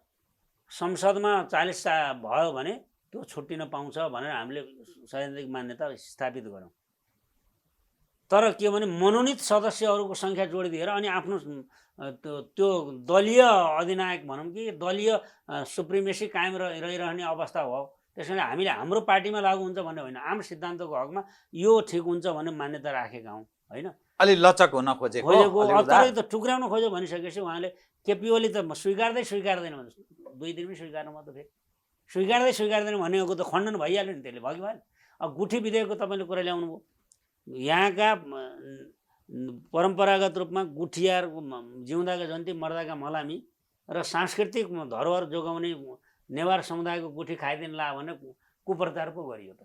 Speaker 2: संसदमा 40 भयो भने त्यो छुट्टिन पाउँछ भनेर हामीले सैद्धान्तिक मान्यता स्थापित गऱ्यौँ। तर के भने मनोनित सदस्यहरूको सङ्ख्या जोडिदिएर अनि आफ्नो त्यो दलीय अधिनायक भनौँ कि दलीय सुप्रिमेसी कायम रहिरहने अवस्था भयो। त्यसैले हामीले हाम्रो पार्टीमा लागु हुन्छ भन्ने होइन, आम सिद्धान्तको हकमा यो ठिक हुन्छ भन्ने मान्यता राखेका हौँ होइन।
Speaker 1: अलि लचक हुन खोजेको
Speaker 2: तर त टुक्राउन खोज्यो भनिसकेपछि उहाँले केपी ओली त स्वीकार्दैन भन्छ। 2 दिनमै स्वीकार्नु म त फेरि स्वीकार्दैन भनेको त खण्डन भइहाल्यो नि, त्यसले भयो कि भएन। अब गुठी विधेयकको तपाईँले कुरा ल्याउनु भयो। यहाँका परम्परागत रूपमा गुठियार जिउँदाका जन्ती मर्दाका मलामी र सांस्कृतिक धरोहर जोगाउने नेवार समुदायको गुठी खाइदिन ला भने कुप्रचार पो गरियो त।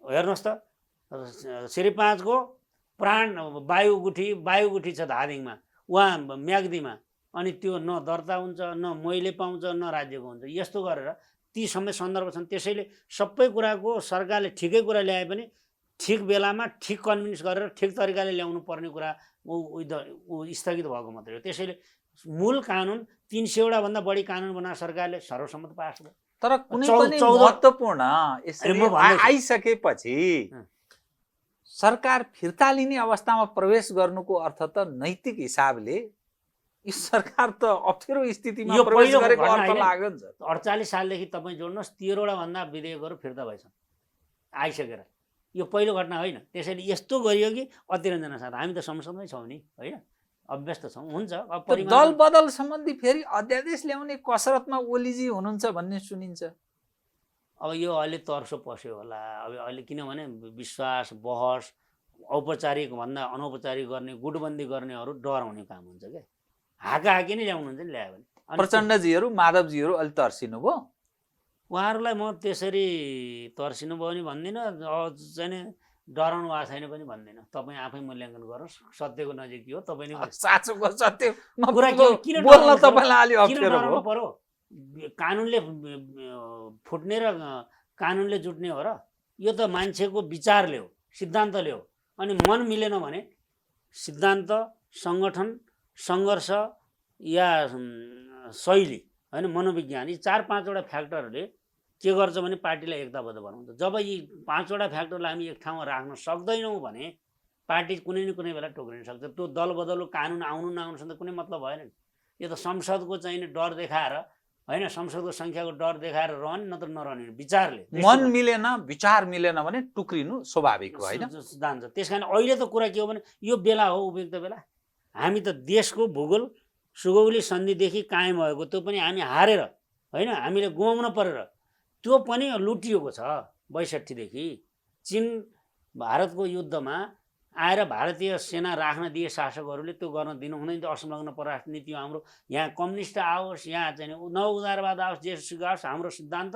Speaker 2: हेर्नुहोस् त, श्री 5 को प्राण वायु गुठी छ धादिङमा, उहाँ म्याग्दीमा, अनि त्यो न दर्ता हुन्छ, न मैले पाउँछ, न राज्यको हुन्छ। यस्तो गरेर ती सबै सन्दर्भ छन्। त्यसैले सबै कुराको सरकारले ठिकै कुरा ल्याए पनि ठिक बेलामा ठिक कन्भिन्स गरेर ठिक तरिकाले ल्याउनु पर्ने कुरा स्थगित भएको मात्रै हो। त्यसैले मूल कानुन 300 भन्दा बढी कानुन बनाएर सरकारले सर्वसम्मत पास भयो।
Speaker 1: तर कुनै पनि महत्त्वपूर्ण यसरी आइसकेपछि सरकार फिर्ता लिने अवस्थामा प्रवेश गर्नुको अर्थ त नैतिक हिसाबले यो सरकार त अप्ठ्यारो स्थितिमा प्रवेश गरेको अर्थ लाग्यो नि त।
Speaker 2: 48 सालदेखि तपाईँ जोड्नुहोस् 13वटा भन्दा विधेयकहरू फिर्ता भएछन् आइसकेर। यो पहिलो घटना होइन। त्यसैले यस्तो गरियो कि अतिरञ्जना साथ हामी त संसदमै छौँ नि होइन, अभ्यस्त छौँ। हुन्छ
Speaker 1: दल बदल सम्बन्धी फेरि अध्यादेश ल्याउने कसरतमा ओलीजी हुनुहुन्छ भन्ने सुनिन्छ।
Speaker 2: अब यो अहिले तर्सो पस्यो होला। अब अहिले किनभने विश्वास बहस औपचारिक भन्दा अनौपचारिक गर्ने गुटबन्दी गर्नेहरू डराउने काम हुन्छ क्या। हाकाहाकी नै ल्याउनुहुन्छ नि ल्यायो भने।
Speaker 1: प्रचण्डजीहरू माधवजीहरू अलि तर्सिनु भयो।
Speaker 2: उहाँहरूलाई म त्यसरी तर्सिनु भयो नि भन्दिनँ, चाहिँ डराउनु भएको छैन पनि भन्दिनँ। तपाईँ आफै मूल्याङ्कन गर्नुहोस् सत्यको नजिक हो। तपाईँले
Speaker 1: साँचोको सत्य
Speaker 2: कुरा किन डराउनु पर्यो? कानुनले फुट्ने र कानुनले जुट्ने हो र? यो त मान्छेको विचारले हो, सिद्धान्तले हो। अनि मन मिलेन भने सिद्धान्त, सङ्गठन, सङ्घर्ष या शैली होइन, मनोविज्ञान, यी 4-5वटा फ्याक्टरहरूले के गर्छ भने पार्टीलाई एकताबद्ध बनाउँछ। जब यी 5वटा फ्याक्टरलाई हामी एक ठाउँमा राख्न सक्दैनौँ भने पार्टी कुनै न कुनै बेला टोक्रिन सक्छ। त्यो दल बदलको कानुन आउनु नआउनुसँग कुनै मतलब भएन नि। यो त संसदको चाहिँ डर देखाएर होइन, संसदको सङ्ख्याको डर देखाएर रहने नत्र नरहने विचारले।
Speaker 1: मन मिलेन, विचार मिलेन भने टुक्रिनु स्वाभाविक हो होइन,
Speaker 2: जान्छ। त्यस कारण अहिले त कुरा के हो भने यो बेला हो, उपयुक्त बेला। हामी त देशको भूगोल सुगौली सन्धिदेखि कायम भएको, त्यो पनि हामी हारेर होइन, हामीले गुमाउन परेर त्यो पनि लुटिएको छ। 62देखि चीन भारतको युद्धमा आएर भारतीय सेना राख्न दिए शासकहरूले त्यो गर्न दिनु हुँदैन थियो। असंलग्न परराष्ट्र नीति हाम्रो। यहाँ कम्युनिस्ट आओस्, यहाँ चाहिँ नव-उदारवाद आओस्, जे सुकै आओस्, हाम्रो सिद्धान्त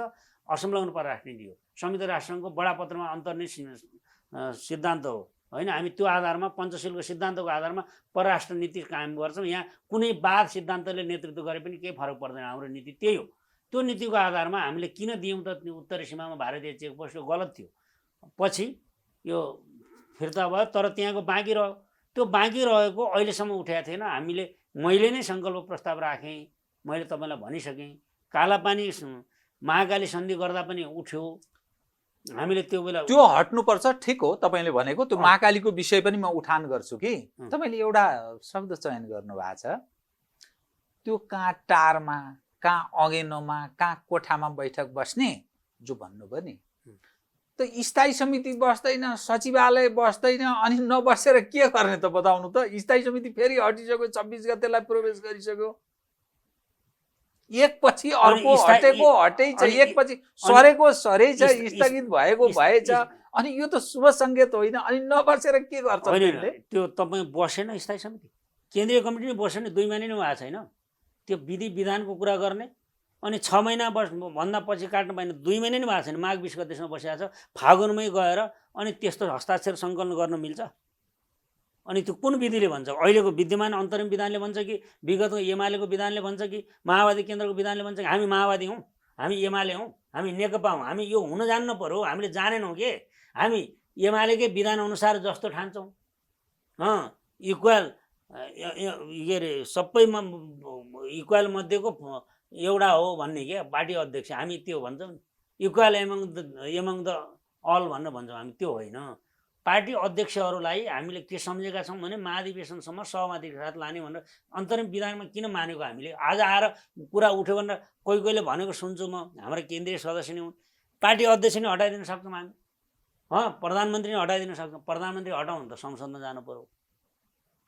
Speaker 2: असंलग्न परराष्ट्र नीति हो। संयुक्त राष्ट्रसङ्घको बडापत्रमा अन्तर्निहित सिद्धान्त हो होइन। हामी त्यो आधारमा पञ्चशीलको सिद्धान्तको आधारमा परराष्ट्र नीति कायम गर्छौँ। यहाँ कुनै वाद सिद्धान्तले नेतृत्व गरे पनि केही फरक पर्दैन, हाम्रो नीति त्यही हो। त्यो नीतिको आधारमा हामीले किन दियौँ त उत्तरी सीमामा भारतीय चेकपोस्ट यो गलत थियो। पछि यो फिर्ता भयो, तर त्यहाँको बाँकी रह्यो। त्यो बाँकी रहेको अहिलेसम्म उठाएको थिएन हामीले। मैले नै सङ्कल्प प्रस्ताव राखेँ, मैले तपाईँलाई भनिसकेँ। कालापानी महाकाली सन्धि गर्दा पनि उठ्यो, हामीले त्यो बेला
Speaker 1: त्यो हट्नुपर्छ, ठिक हो तपाईँले भनेको। त्यो महाकालीको विषय पनि म उठान गर्छु कि तपाईँले एउटा शब्द चयन गर्नुभएको छ, त्यो कहाँ टारमा, कहाँ अगेनोमा, कहाँ कोठामा बैठक बस्ने जो भन्नुभयो नि, त स्थायी समिति बस्दैन, सचिवालय बस्दैन, अनि नबसेर के गर्ने त बताउनु त। स्थायी समिति फेरि हटिसक्यो, 26 गतेलाई प्रवेश गरिसक्यो, एकपछि अर्को हटेको हटै छ, एकपछि सरेको सरै छ, स्थगित भएको भएछ। अनि यो त शुभ सङ्केत होइन। अनि नबसेर के गर्छ
Speaker 2: त्यो तपाईँ बसेन स्थायी समिति, केन्द्रीय कमिटी नै बसेन, 2 महिना नै भएको छैन। त्यो विधि विधानको कुरा गर्ने, अनि 6 महिना भन्दा पछि काट्नु पाएन, 2 महिना नै भएको छैन। माघ 20 गतेसम्म बसिरहेको छ, फागुनमै गएर अनि त्यस्तो हस्ताक्षर सङ्कलन गर्न मिल्छ? अनि त्यो कुन विधिले भन्छ? अहिलेको विद्यमान अन्तरिम विधानले भन्छ कि विगतको एमालेको विधानले भन्छ कि माओवादी केन्द्रको विधानले भन्छ कि हामी माओवादी हौँ, हामी एमाले हौँ, हामी नेकपा हौँ? हामी यो हुन जान्नु पर्यो, हामीले जानेनौँ के? हामी एमालेकै विधान अनुसार जस्तो ठान्छौँ, इक्वल के अरे सबैमा इक्वल मध्येको एउटा हो भन्ने के पार्टी अध्यक्ष, हामी त्यो भन्छौँ। इक्वल एमङ द अल भनेर भन्छौँ हामी, त्यो होइन। पार्टी अध्यक्षहरूलाई हामीले के सम्झेका छौँ भने महाधिवेशनसम्म सहमतिका साथ लाने भनेर अन्तरिम विधानमा किन मानेको? हामीले आज आएर कुरा उठ्यो भनेर कोही कोहीले भनेको सुन्छु म, हाम्रो केन्द्रीय सदस्य नै हुन्, पार्टी अध्यक्ष नै हटाइदिन सक्छौँ हामी, प्रधानमन्त्री नै हटाइदिन सक्छौँ। प्रधानमन्त्री हटाउनु त संसदमा जानु पर्यो,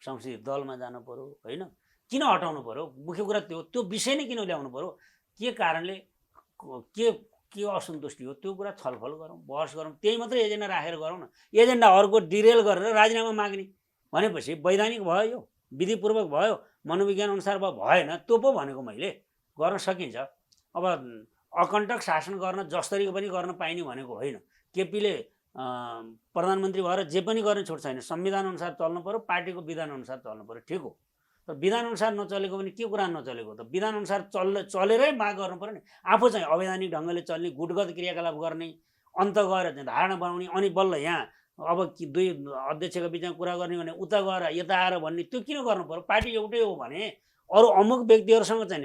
Speaker 2: संसदीय दलमा जानु पर्यो, होइन? किन हटाउनु पर्यो? मुख्य कुरा त्यो विषय नै किन ल्याउनु पर्यो? के कारणले के असन्तुष्टि हो त्यो कुरा छलफल गरौँ, बहस गरौँ, त्यही मात्रै एजेन्डा राखेर गरौँ न। एजेन्डा अर्को डिरेल गरेर राजीनामा माग्ने भनेपछि वैधानिक भयो, यो विधिपूर्वक भयो, मनोविज्ञान अनुसार भयो, भएन। त्यो पो भनेको मैले, गर्न सकिन्छ। अब अकण्टक शासन गर्न जसरी पनि गर्न पाइने भनेको होइन। केपीले प्रधानमन्त्री भएर जे पनि गर्ने छुट छैन, संविधान अनुसार चल्नु पर्यो, पार्टीको विधान अनुसार चल्नु पर्यो, ठिक हो। तर विधान अनुसार नचलेको भने के कुरा नचलेको त? विधान अनुसार चलेरै माग गर्नु पर्यो नि। आफू चाहिँ अवैधानिक ढङ्गले चल्ने, गुटगत क्रियाकलाप गर्ने, अन्त गएर धारणा बनाउने, अनि बल्ल यहाँ अब 2 अध्यक्षको बिचमा कुरा गर्ने भने उता गएर यता आएर भन्ने, त्यो किन गर्नु पर्यो? पार्टी एउटै हो भने अरू अमुक व्यक्तिहरूसँग चाहिँ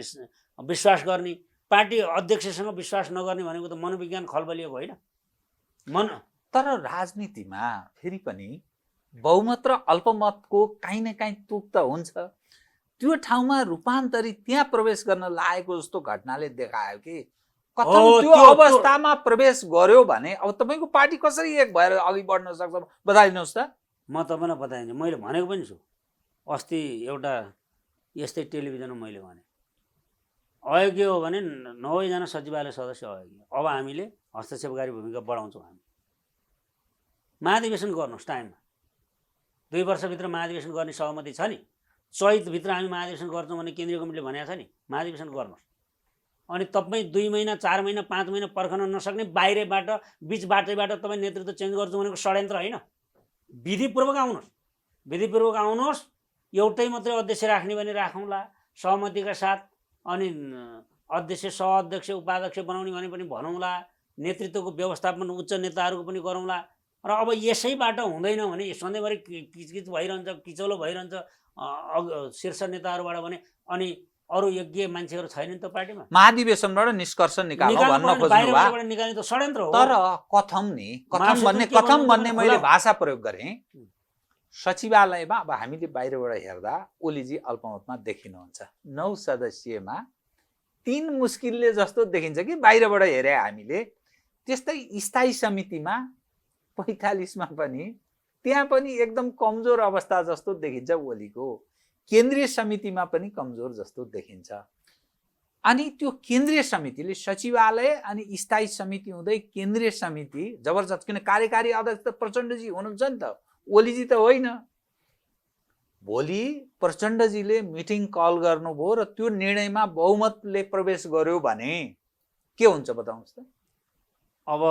Speaker 2: विश्वास गर्ने, पार्टी अध्यक्षसँग विश्वास नगर्ने भनेको त मनोविज्ञान खलबलिएको होइन?
Speaker 1: तर राजनीतिमा फेरि पनि बहुमत र अल्पमतको काहीँ न काहीँ तुक त हुन्छ। त्यो ठाउँमा रूपान्तरित त्यहाँ प्रवेश गर्न लागेको जस्तो घटनाले देखायो कि कथम त्यो अवस्थामा प्रवेश गर्यो भने अब तपाईँको पार्टी कसरी एक भएर अघि बढ्न सक्छ बताइदिनुहोस् त।
Speaker 2: म तपाईँलाई बताइदिन्छु, मैले भनेको पनि छु। अस्ति एउटा यस्तै टेलिभिजनमा मैले भने, अयोग्य हो भने 9 जना सचिवालय सदस्य अयोग्य, अब हामीले हस्तक्षेपकारी भूमिका बढाउँछौँ। हामी महाधिवेशन गर्नुहोस् टाइममा, 2 वर्षभित्र महाधिवेशन गर्ने सहमति छ नि, चैतभित्र हामी महाधिवेशन गर्छौँ भने केन्द्रीय कमिटीले भनेको छ नि, महाधिवेशन गर्नुहोस्। अनि तपाईँ 2 महिना 4 महिना 5 महिना पर्खन नसक्ने, बाहिरबाट बिच बाटैबाट तपाईँ नेतृत्व चेन्ज गर्छु भनेको षड्यन्त्र होइन। विधिपूर्वक आउनुहोस्, विधिपूर्वक आउनुहोस्। एउटै मात्रै अध्यक्ष राख्ने भने राखौँला सहमतिका साथ, अनि अध्यक्ष सहअध्यक्ष उपाध्यक्ष बनाउने भने पनि भनौँला, नेतृत्वको व्यवस्थापन उच्च नेताहरूको पनि गरौँला। र अब यसैबाट हुँदैन भने सधैँभरि किचकिच भइरहन्छ, किचौलो भइरहन्छ शीर्ष नेताहरूबाट भने, अनि अरू योग्य मान्छेहरू छैनन् त पार्टीमा।
Speaker 1: महाधिवेशनबाट निष्कर्ष निकाल्नु भन्न खोज्नुभयो,
Speaker 2: निकाल्ने त षड्यन्त्र हो।
Speaker 1: तर कथम भन्ने मैले भाषा प्रयोग गरेँ। सचिवालयमा अब हामीले बाहिरबाट हेर्दा ओलीजी अल्पमतमा देखिनुहुन्छ, 9 सदस्यमा 3 मुस्किलले जस्तो देखिन्छ कि बाहिरबाट हेरे हामीले। त्यस्तै स्थायी समितिमा 45मा पनि त्यहाँ पनि एकदम कमजोर अवस्था जस्तो देखिन्छ ओलीको, केन्द्रीय समितिमा पनि कमजोर जस्तो देखिन्छ। अनि त्यो केन्द्रीय समितिले सचिवालय अनि स्थायी समिति हुँदै केन्द्रीय समिति जबरजस्त, किन कार्यकारी अध्यक्ष त प्रचण्डजी हुनुहुन्छ नि त, ओलीजी त होइन। भोलि प्रचण्डजीले मिटिङ कल गर्नुभयो र त्यो निर्णयमा बहुमतले प्रवेश गर्यो भने के हुन्छ बताउनुहोस् त।
Speaker 2: अब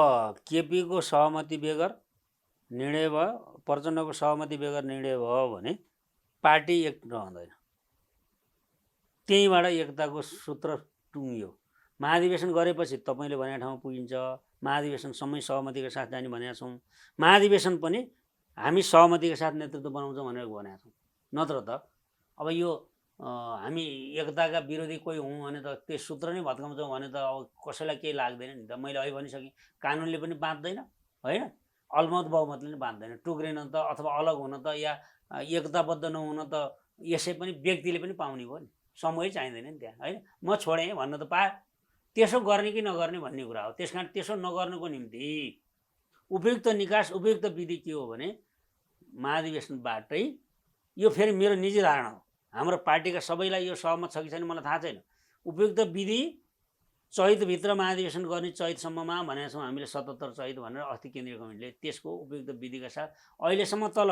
Speaker 2: केपीको सहमति बेगर निर्णय भयो, प्रचण्डको सहमति बेगर निर्णय भयो भने पार्टी एक रहँदैन। त्यहीँबाट एकताको सूत्र टुङ्गियो। महाधिवेशन गरेपछि तपाईँले भनेको ठाउँमा पुगिन्छ। महाधिवेशन समय सहमतिका साथ जाने भनेका छौँ। महाधिवेशन पनि हामी सहमतिका साथ नेतृत्व बनाउँछौँ भनेर भनेका छौँ। नत्र त अब यो हामी एकताका विरोधी कोही हौँ भने त त्यो सूत्र नै भत्काउँछौँ भने त अब कसैलाई केही लाग्दैन नि त। मैले अहिले भनिसकेँ, कानुनले पनि बाँध्दैन, होइन, अलमत बहुमतले पनि बाँध्दैन। टुक्रिन त अथवा अलग हुन त या एकताबद्ध नहुन त यसै पनि व्यक्तिले पनि पाउने भयो नि, समय चाहिँदैन नि त्यहाँ, होइन। म छोडेँ भन्न त पायो, त्यसो गर्ने कि नगर्ने भन्ने कुरा हो। त्यस कारण त्यसो नगर्नुको निम्ति उपयुक्त निकास उपयुक्त विधि के हो भने महाधिवेशनबाटै, यो फेरि मेरो निजी धारणा हो, हाम्रो पार्टीका सबैलाई यो सहमत छ कि छैन मलाई थाहा छैन, उपयुक्त विधि चैतभित्र महाधिवेशन गर्ने, चैतसम्ममा भनेका छौँ हामीले 77 चैत भनेर अस्ति केन्द्रीय कमिटीले। त्यसको उपयुक्त विधिका साथ अहिलेसम्म तल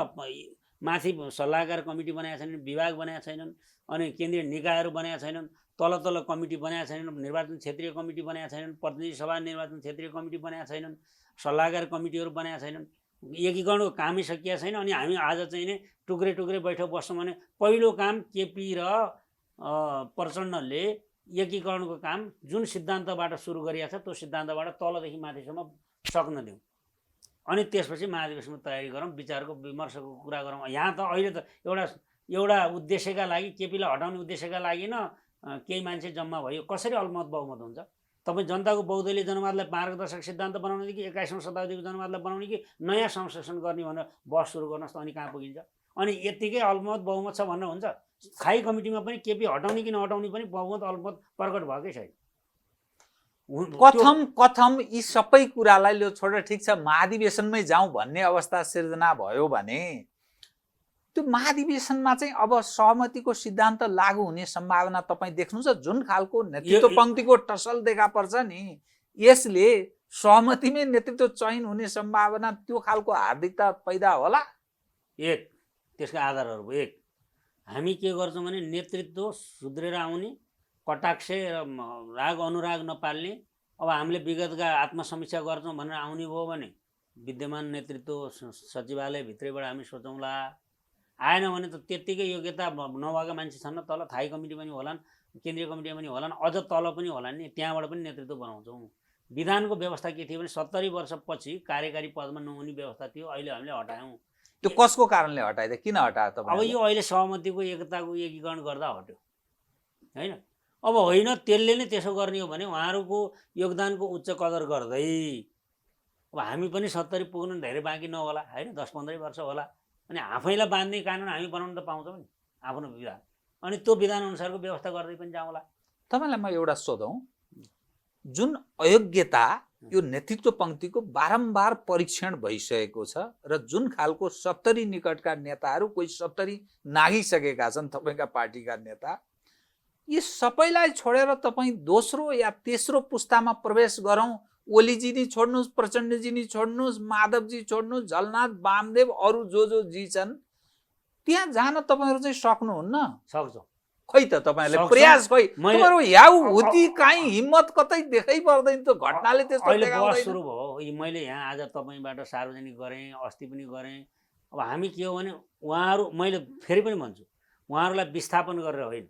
Speaker 2: माथि सल्लाहकार कमिटी बनाएका छैनन्, विभाग बनाएका छैनन्, अनि केन्द्रीय निकायहरू बनाएका छैनन्, तल तल कमिटी बनाएका छैनन्, निर्वाचन क्षेत्रीय कमिटी बनाएका छैनन्, प्रतिनिधि सभा निर्वाचन क्षेत्रीय कमिटी बनाएका छैनन्, सल्लाहकार कमिटीहरू बनाएका छैनन्, एकीकरणको कामै सकिएको छैन। अनि हामी आज चाहिँ नै टुक्रे टुक्रे बैठक बस्छौँ भने पहिलो काम केपी र प्रचण्डले एकीकरणको काम जुन सिद्धान्तबाट सुरु गरिएको छ त्यो सिद्धान्तबाट तलदेखि माथिसम्म सक्न दिउँ, अनि त्यसपछि महाधिवेशनमा तयारी गरौँ, विचारको विमर्शको कुरा गरौँ। यहाँ त अहिले त एउटा उद्देश्यका लागि, केपीलाई हटाउने उद्देश्यका लागि न केही मान्छे जम्मा भयो, कसरी अलमत बहुमत हुन्छ? तपाईँ जनताको बहुदलीय जनवादलाई मार्गदर्शक सिद्धान्त बनाउने कि 21औं शताब्दीको जनवादलाई बनाउने कि नयाँ संश्लेषण गर्ने भनेर बहस सुरु गर्नुहोस् त, अनि कहाँ पुगिन्छ? अनि यत्तिकै अलमत बहुमत छ भनेर हुन्छ? स्थायी कमिटीमा पनि केपी हटाउने कि नहटाउने पनि बहुमत अलमत प्रकट भएकै छैन।
Speaker 1: कथम यी सबै कुरालाई लो छोडेर ठिक छ महाधिवेशनमै जाउँ भन्ने अवस्था सिर्जना भयो भने त्यो महाधिवेशनमा चाहिँ अब सहमतिको सिद्धान्त लागू हुने सम्भावना तपाईँ देख्नुहुन्छ? जुन खालको नेतृत्व पङ्क्तिको टसल देखा पर्छ नि, यसले सहमतिमै नेतृत्व चयन हुने सम्भावना, त्यो खालको हार्दिकता पैदा होला?
Speaker 2: एक त्यसका आधारहरू भयो। एक, हामी के गर्छौँ भने नेतृत्व सुध्रेर आउने, कटाक्ष र राग अनुराग नपाल्ने। अब हामीले विगतका आत्मसमीक्षा गर्छौँ भनेर आउने भयो भने विद्यमान नेतृत्व सचिवालयभित्रैबाट हामी सोचौँला। आएन भने त त्यत्तिकै योग्यता नभएका मान्छे छन्, तल थाई कमिटी पनि होलान्, केन्द्रीय कमिटी पनि होलान्, अझ तल पनि होलान् नि, त्यहाँबाट पनि नेतृत्व बनाउँछौँ। विधानको व्यवस्था के थियो भने 70 वर्षपछि कार्यकारी पदमा नहुने व्यवस्था थियो, अहिले हामीले हटायौँ।
Speaker 1: त्यो कसको कारणले हटाइदियो? किन हटायो तपाईँ?
Speaker 2: अब यो अहिले सहमतिको एकताको एकीकरण गर्दा हट्यो, होइन? अब होइन, त्यसले नै त्यसो गर्ने हो भने उहाँहरूको योगदानको उच्च कदर गर्दै अब हामी पनि 70 पुग्नु धेरै बाँकी नहोला, होइन, 10-15 वर्ष होला। अनि आफैलाई बाँध्ने कानुन हामी बनाउन त पाउँछौँ नि, आफ्नो विधान, अनि त्यो विधान अनुसारको व्यवस्था गर्दै पनि जाउँला।
Speaker 1: तपाईँलाई म एउटा सोधौँ, जुन अयोग्यता यो नेतृत्व पङ्क्तिको बारम्बार परीक्षण भइसकेको छ र जुन खालको 70 निकटका नेताहरू, कोही 70 नागिसकेका छन् तपाईँका पार्टीका नेता, यी सबैलाई छोडेर तपाईँ दोस्रो या तेस्रो पुस्तामा प्रवेश गरौँ, ओलीजी नि छोड्नुहोस्, प्रचण्डजी नि छोड्नुहोस्, माधवजी छोड्नुहोस्, झलनाथ, वामदेव, अरू जो जी छन्, त्यहाँ जान तपाईँहरू चाहिँ सक्नुहुन्न?
Speaker 2: सक्छौँ।
Speaker 1: खै त तपाईँहरूले प्रयास, खै तपाईँहरू याउ हुती काहीँ हिम्मत कतै देखै पर्दैन, त्यो घटनाले त्यस्तो देखाउँदैन।
Speaker 2: सुरु भयो, मैले यहाँ आज तपाईँबाट सार्वजनिक गरेँ, अस्ति पनि गरेँ। अब हामी के हो भने उहाँहरू, मैले फेरि पनि भन्छु, उहाँहरूलाई विस्थापन गरेर होइन,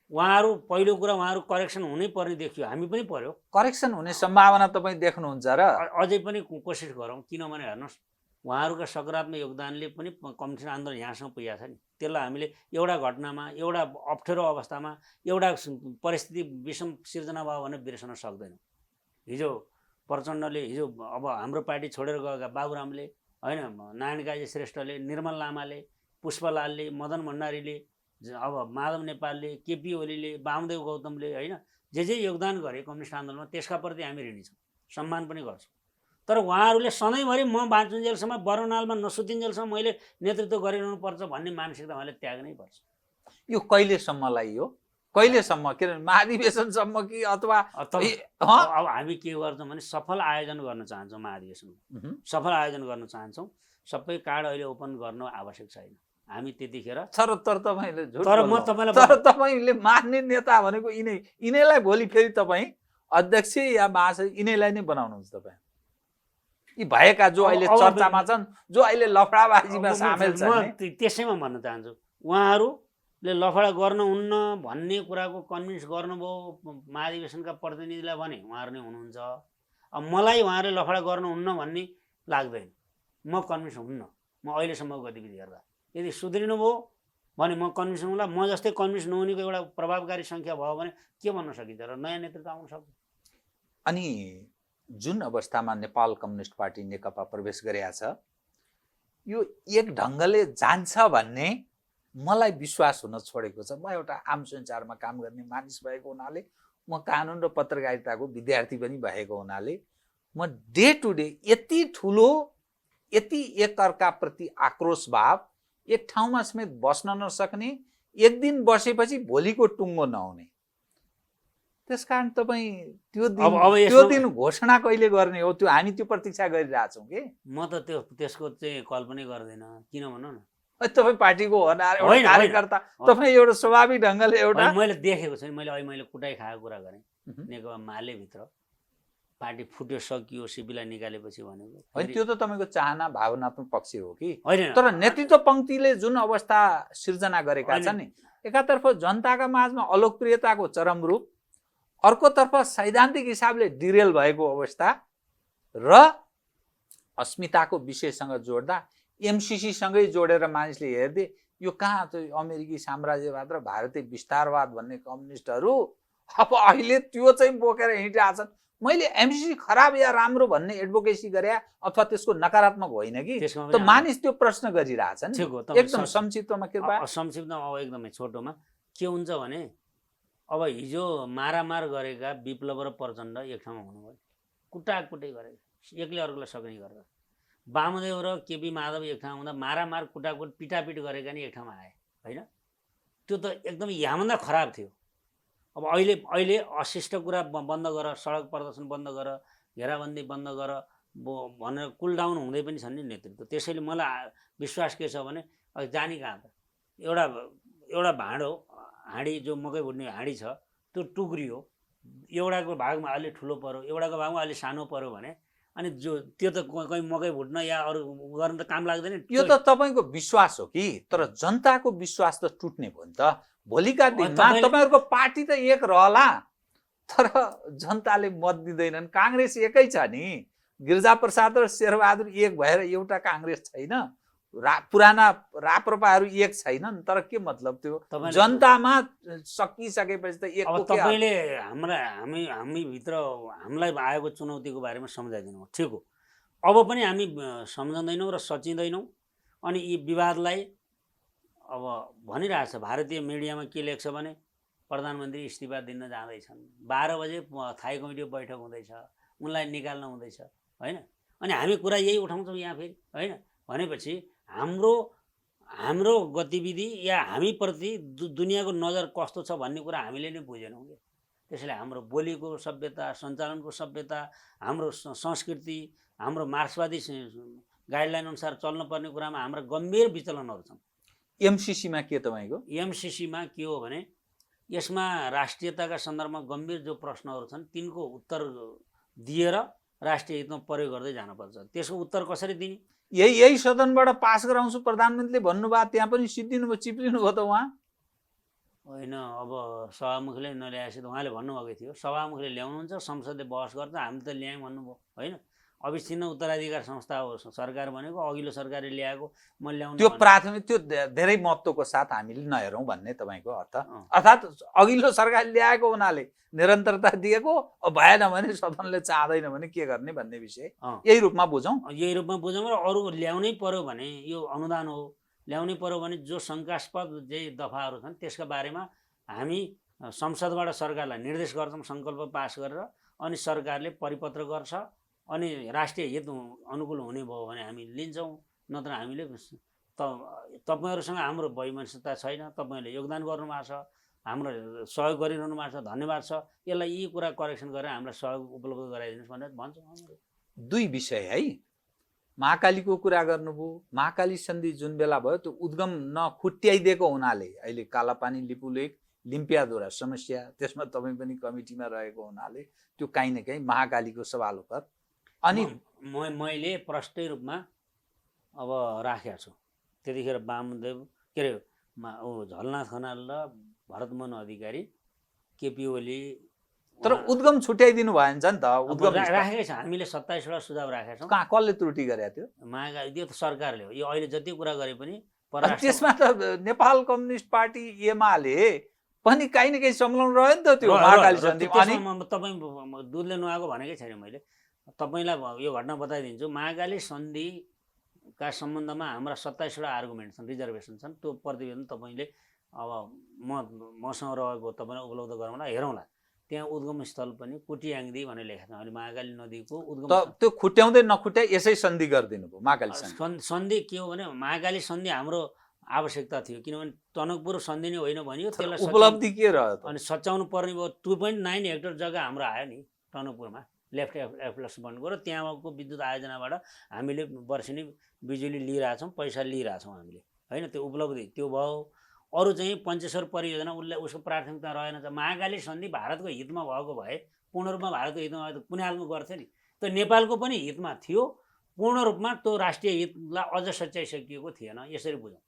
Speaker 2: उहाँहरू पहिलो कुरा उहाँहरू करेक्सन हुनै पर्ने देखियो, हामी पनि पर्यो।
Speaker 1: करेक्सन हुने सम्भावना तपाईँ देख्नुहुन्छ र?
Speaker 2: अझै पनि कोसिस गरौँ, किनभने हेर्नुहोस् उहाँहरूका सकारात्मक योगदानले पनि कम्युनिस्ट आन्दोलन यहाँसम्म पुगेको छ नि। त्यसलाई हामीले एउटा घटनामा, एउटा अप्ठ्यारो अवस्थामा, एउटा परिस्थिति विषम सिर्जना भयो भने बिर्सन सक्दैनौँ। हिजो प्रचण्डले, हिजो अब हाम्रो पार्टी छोडेर गएका बाबुरामले, होइन, नारायण काजी श्रेष्ठले, निर्मल लामाले, पुष्पलालले, मदन भण्डारीले, अब माधव नेपालले, केपी ओलीले, वामदेव गौतमले, होइन, जे योगदान गरे कम्युनिस्ट आन्दोलनमा, त्यसका प्रति हामी ऋणी छौँ, सम्मान पनि गर्छौँ। तर उहाँहरूले सधैँभरि म बाँचुन्जेलसम्म, बरनालमा नसुतिन्जेलसम्म मैले नेतृत्व गरिरहनु पर्छ भन्ने मानसिकता उहाँले त्याग्नै पर्छ।
Speaker 1: यो कहिलेसम्मलाई हो? कहिलेसम्म? किनभने महाधिवेशनसम्म कि अथवा
Speaker 2: अब हामी के गर्छौँ भने सफल आयोजन गर्न चाहन्छौँ, महाधिवेशन सफल आयोजन गर्न चाहन्छौँ। सबै कार्ड अहिले ओपन गर्न आवश्यक छैन, हामी त्यतिखेर।
Speaker 1: तर तपाईँले
Speaker 2: तर म तपाईँलाई,
Speaker 1: तर तपाईँले मान्ने नेता भनेको यिनैलाई भोलि फेरि तपाईँ अध्यक्ष या महासचिव यिनैलाई नै बनाउनुहुन्छ तपाईँ? यी भएका जो अहिले चर्चामा छन्, जो अहिले लफडाबाजीमा सामेल छन्,
Speaker 2: त्यसैमा भन्न चाहन्छु, उहाँहरू ले लफडा गर्न हुन्न भन्ने कुराको कन्भिन्स गर्नुभयो महाधिवेशनका प्रतिनिधिलाई भने उहाँहरू नै हुनुहुन्छ। अब मलाई उहाँहरूले लफडा गर्नुहुन्न भन्ने लाग्दैन, म कन्भिन्स हुन्न। म अहिलेसम्मको गतिविधि हेर्दा यदि सुध्रिनुभयो भने म कन्भिन्स हुँला। म जस्तै कन्भिन्स नहुनेको एउटा प्रभावकारी सङ्ख्या भयो भने के भन्न सकिन्छ र नयाँ नेतृत्व आउन सक्छ।
Speaker 1: अनि जुन अवस्थामा नेपाल कम्युनिस्ट पार्टी नेकपा प्रवेश गरेका छ, यो एक ढङ्गले जान्छ भन्ने मलाई विश्वास हुन छोडेको छ। म एउटा आम सञ्चारमा काम गर्ने मानिस भएको हुनाले, म कानुन र पत्रकारिताको विद्यार्थी पनि भएको हुनाले, म डे टु डे यति ठुलो, यति एकअर्काप्रति आक्रोश भाव, एक ठाउँमा समेत बस्न नसक्ने, एक दिन बसेपछि भोलिको टुङ्गो नहुने। त्यसकारण तपाईँ त्यो दिन घोषणा कहिले गर्ने हो, त्यो हामी त्यो प्रतीक्षा गरिरहेछौँ कि।
Speaker 2: म त त्यसको चाहिँ कल्पनै गर्दैन। किन भनौँ न,
Speaker 1: तपाईँ पार्टीको कार्यकर्ता, तपाईँ एउटा स्वाभाविक ढङ्गले एउटा
Speaker 2: मैले देखेको छैन। मैले कुटाइ खाएको कुरा गरेँ। नेकपा मालेभित्र पार्टी फुट्यो, सकियो, सिपीलाई निकालेपछि भनेको
Speaker 1: होइन, त्यो त तपाईँको चाहना भावनात्मक पक्ष हो कि
Speaker 2: होइन।
Speaker 1: तर नेतृत्व पङ्क्तिले जुन अवस्था सिर्जना गरेका छन् नि, एकातर्फ जनताका माझमा अलोकप्रियताको चरम रूप, अर्कोतर्फ सैद्धान्तिक हिसाबले डिरेल भएको अवस्था र अस्मिताको विषयसँग जोड्दा एमसिसीसँगै जोडेर मानिसले हेर्दे यो कहाँ त अमेरिकी साम्राज्यवाद र भारतीय विस्तारवाद भन्ने कम्युनिस्टहरू अब अहिले त्यो चाहिँ बोकेर हिँडिरहेछन्। मैले एमसिसी खराब या राम्रो भन्ने एडभोकेसी गरे अथवा त्यसको नकारात्मक होइन कि, त मानिस त्यो प्रश्न गरिरहेछन्। एकदम संक्षिप्तमा कृपया।
Speaker 2: संक्षिप्तमा अब एकदमै छोटोमा के हुन्छ भने, अब हिजो मारामार गरेका विप्लव र प्रचण्ड एक ठाउँमा हुनुभयो, कुटाकुटी गरेका, एकले अर्कोलाई सक्ने गरेर। वामदेव र केपी माधव एक ठाउँमा हुँदा मारामार कुटाकुट पिटापिट गरेका नि एक ठाउँमा आए होइन। त्यो त एकदमै यहाँभन्दा खराब थियो। अब अहिले अशिष्ट कुरा बन्द गर, सडक प्रदर्शन बन्द गर, घेराबन्दी बन्द गर भनेर कुलडाउन हुँदै पनि छन् नि नेतृत्व। त्यसैले मलाई विश्वास के छ भने, जाने कहाँ त एउटा भाँडो हाँडी, जो मकै भुट्ने हाँडी छ, त्यो टुक्रियो, एउटाको भागमा अलि ठुलो पऱ्यो, एउटाको भागमा अलि सानो पऱ्यो भने अनि त्यो त कहीँ मकै भुट्न या अरू गर्न त काम लाग्दैन।
Speaker 1: यो त तपाईँको विश्वास हो कि, तर जनताको विश्वास त टुट्ने भयो नि त। भोलिका दिनमा तपाईँहरूको पार्टी त एक रहला, तर जनताले मत दिँदैनन्। काङ्ग्रेस एकै छ नि, गिरिजाप्रसाद र शेरबहादुर एक भएर एउटा काङ्ग्रेस छैन, पुराना राप्रपाहरू एक छैनन्। तर के मतलब, त्यो जनतामा सकिसकेपछि त एक।
Speaker 2: तपाईँले हामी भित्र हामीलाई आएको चुनौतीको बारेमा सम्झाइदिनु हो, ठिक हो। अब पनि हामी सम्झँदैनौँ र सचिँदैनौँ। अनि यी विवादलाई अब भनिरहेछ, भारतीय मिडियामा के लेख्छ भने प्रधानमन्त्री इस्तिफा दिन जाँदैछन्, 12 बजे थाई कमिटीको बैठक हुँदैछ, उनलाई निकाल्न हुँदैछ होइन। अनि हामी कुरा यही उठाउँछौँ यहाँ फेरि होइन। भनेपछि हाम्रो गतिविधि या हामीप्रति दुनियाँको नजर कस्तो छ भन्ने कुरा हामीले नै बुझेनौँ कि। त्यसैले हाम्रो बोलीको सभ्यता, सञ्चालनको सभ्यता, हाम्रो संस्कृति, हाम्रो मार्क्सवादी गाइडलाइन अनुसार चल्नुपर्ने कुरामा हाम्रा गम्भीर विचलनहरू छन्।
Speaker 1: एमसिसीमा के तपाईँको?
Speaker 2: एमसिसीमा के हो भने, यसमा राष्ट्रियताका सन्दर्भमा गम्भीर जो प्रश्नहरू छन् तिनको उत्तर दिएर राष्ट्रिय हितमा प्रयोग गर्दै जानुपर्छ। त्यसको उत्तर कसरी दिने?
Speaker 1: यही सदनबाट पास गराउँछु प्रधानमन्त्रीले भन्नुभयो, त्यहाँ पनि सिद्धिनुभयो, चिप्लिनु भयो त उहाँ
Speaker 2: होइन। अब सभामुखले नल्याएपछि त उहाँले भन्नुभएकै थियो, सभामुखले ल्याउनुहुन्छ, संसदले बहस गर्छ, हामी त ल्यायौँ भन्नुभयो होइन। अविच्छिन्न उत्तराधिकार संस्था हो सरकार भनेको, अघिल्लो सरकारले ल्याएको म ल्याउनु,
Speaker 1: त्यो प्राथमिक, त्यो धेरै महत्त्वको साथ हामीले नहेरौँ भन्ने तपाईँको अर्थ। अर्थात् अघिल्लो सरकारले ल्याएको हुनाले निरन्तरता दिएको, भएन भने सदनले चाहँदैन भने के गर्ने भन्ने विषय यही रूपमा बुझौँ।
Speaker 2: यही रूपमा बुझौँ। र अरू ल्याउनै पर्यो भने यो अनुदान हो, ल्याउनै पर्यो भने जो शङ्कास्पद जे दफाहरू छन् त्यसका बारेमा हामी संसदबाट सरकारलाई निर्देश गर्छौँ, सङ्कल्प पास गरेर, अनि सरकारले परिपत्र गर्छ। अनि राष्ट्रिय हित अनुकूल हुने भयो भने हामी लिन्छौँ, नत्र हामीले तपाईँहरूसँग हाम्रो वैमनस्यता छैन, तपाईँहरूले योगदान गर्नुभएको छ, हाम्रो सहयोग गरिरहनु भएको छ, धन्यवाद छ, यसलाई यी कुरा करेक्सन गरेर हामीलाई सहयोग उपलब्ध गराइदिनुहोस् भनेर भन्छौँ।
Speaker 1: दुई विषय है, महाकालीको कुरा गर्नुभयो। महाकाली सन्धि जुन बेला भयो त्यो उद्गम नखुट्याइदिएको हुनाले अहिले कालापानी लिपुलेक लिम्पियाद्वारा समस्या, त्यसमा तपाईँ पनि कमिटीमा रहेको हुनाले त्यो काहीँ न काहीँ महाकालीको सवाल हो। अनि
Speaker 2: मैले प्रष्टै रूपमा अब राखेको छु। त्यतिखेर वामदेव के अरे झलनाथ खनाल र भरतमोहन अधिकारी केपी ओली
Speaker 1: तर उद्गम छुट्याइदिनु भएन नि त उद्गम
Speaker 2: राखेकै छ। हामीले 27वटा सुझाव राखेका छौँ।
Speaker 1: कहाँ कसले त्रुटि गरे थियो
Speaker 2: यो त सरकारले हो। यो अहिले जति कुरा गरे पनि
Speaker 1: त्यसमा त नेपाल कम्युनिस्ट पार्टी एमाले पनि काहीँ न काहीँ संलग्न रह्यो नि त त्यो महाकाली सन्धि। अनि
Speaker 2: तपाईँ दुधले नुहाएको भनेकै छैन मैले। तपाईँलाई यो घटना बताइदिन्छु। महाकाली सन्धिका सम्बन्धमा हाम्रा 27वटा आर्गुमेन्ट छन्, रिजर्भेसन छन्। त्यो प्रतिवेदन तपाईँले अब मसँग रहेको तपाईँलाई उपलब्ध गराउँला, हेरौँला। त्यहाँ उद्गम स्थल पनि कुटियाङ्दी भनेर लेखेको छ। अहिले महाकाली नदीको उद्गम
Speaker 1: त्यो खुट्याउँदै नखुट्याइ यसै सन्धि गरिदिनु भयो महाकाली
Speaker 2: सन्धि के हो भने महाकाली सन्धि हाम्रो आवश्यकता थियो, किनभने टनकपुर सन्धि नै होइन भनियो। त्यसलाई
Speaker 1: उपलब्धि के रह्यो
Speaker 2: अनि सच्याउनु पर्ने भयो। 2.9 हेक्टर जग्गा हाम्रो आयो नि टनकपुरमा, लेफ्ट एफ्लसमेन्टको, र त्यहाँको विद्युत आयोजनाबाट हामीले वर्षेनी बिजुली लिइरहेछौँ, पैसा लिइरहेछौँ हामीले, होइन। त्यो उपलब्धि त्यो भयो। अरू चाहिँ पञ्चेश्वर परियोजना उसको प्राथमिकता रहेन। महाकाली सन्धि भारतको हितमा भएको भए, पूर्ण रूपमा भारतको हितमा भए त कुनै हालमा गर्थ्यो नि। त्यो नेपालको पनि हितमा थियो, पूर्ण रूपमा त्यो राष्ट्रिय हितलाई अझ सच्याइसकिएको थिएन। यसरी बुझौँ।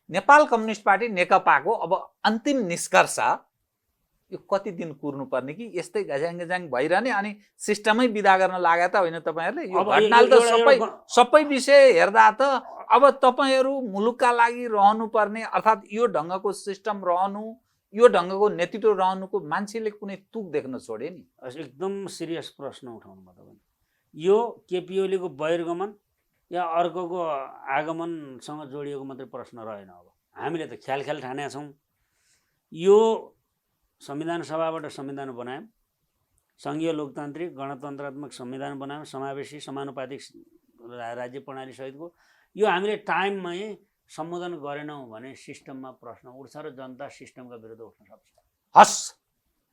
Speaker 1: नेपाल कम्युनिस्ट पार्टी नेकपाको अब अन्तिम निष्कर्ष यो कति दिन कुर्नुपर्ने कि यस्तै घज्याङ घज्याङ भइरहने अनि सिस्टमै विदा गर्न लाग्यो त होइन तपाईँहरूले? यो घटनाले त सबै विषय हेर्दा त अब तपाईँहरू मुलुकका लागि रहनुपर्ने, अर्थात् यो ढङ्गको सिस्टम रहनु, यो ढङ्गको नेतृत्व रहनुको मान्छेले कुनै तुक देख्न छोडे नि।
Speaker 2: एकदम सिरियस प्रश्न उठाउनु भयो तपाईँ। यो केपी ओलीको बहिर्गमन या अर्कोको आगमनसँग जोडिएको मात्रै प्रश्न रहेन। अब हामीले त ख्याल ठानेका छौँ। यो संविधान सभाबाट संविधान बनायौँ, सङ्घीय लोकतान्त्रिक गणतन्त्रात्मक संविधान बनायौँ, समावेशी समानुपातिक राज्य प्रणाली सहितको। यो हामीले टाइममै सम्बोधन गरेनौँ भने सिस्टममा प्रश्न उठ्छ र जनता सिस्टमका विरुद्ध उठ्न सक्छ।
Speaker 1: हस्,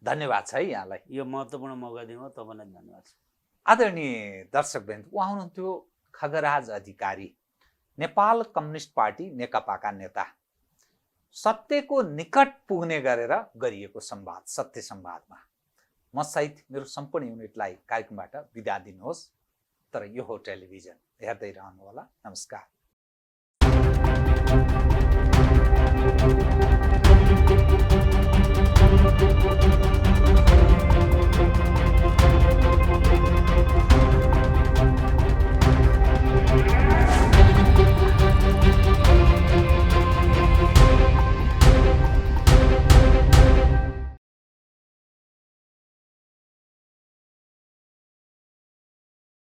Speaker 1: धन्यवाद छ है यहाँलाई।
Speaker 2: यो महत्त्वपूर्ण मौका दिनुभयो, तपाईँलाई धन्यवाद छ।
Speaker 1: आदरणीय दर्शकवृन्द, उहाँ हुनुहुन्थ्यो खगराज अधिकारी, नेपाल कम्युनिस्ट पार्टी नेकपाका नेता। सत्यको निकट पुग्ने गरेर गरिएको संवाद, सत्य संवादमा म सहित मेरो सम्पूर्ण युनिटलाई कार्यक्रमबाट बिदा दिनुहोस्। तर यो हो टेलिभिजन, हेर्दै रहनुहोला। नमस्कार।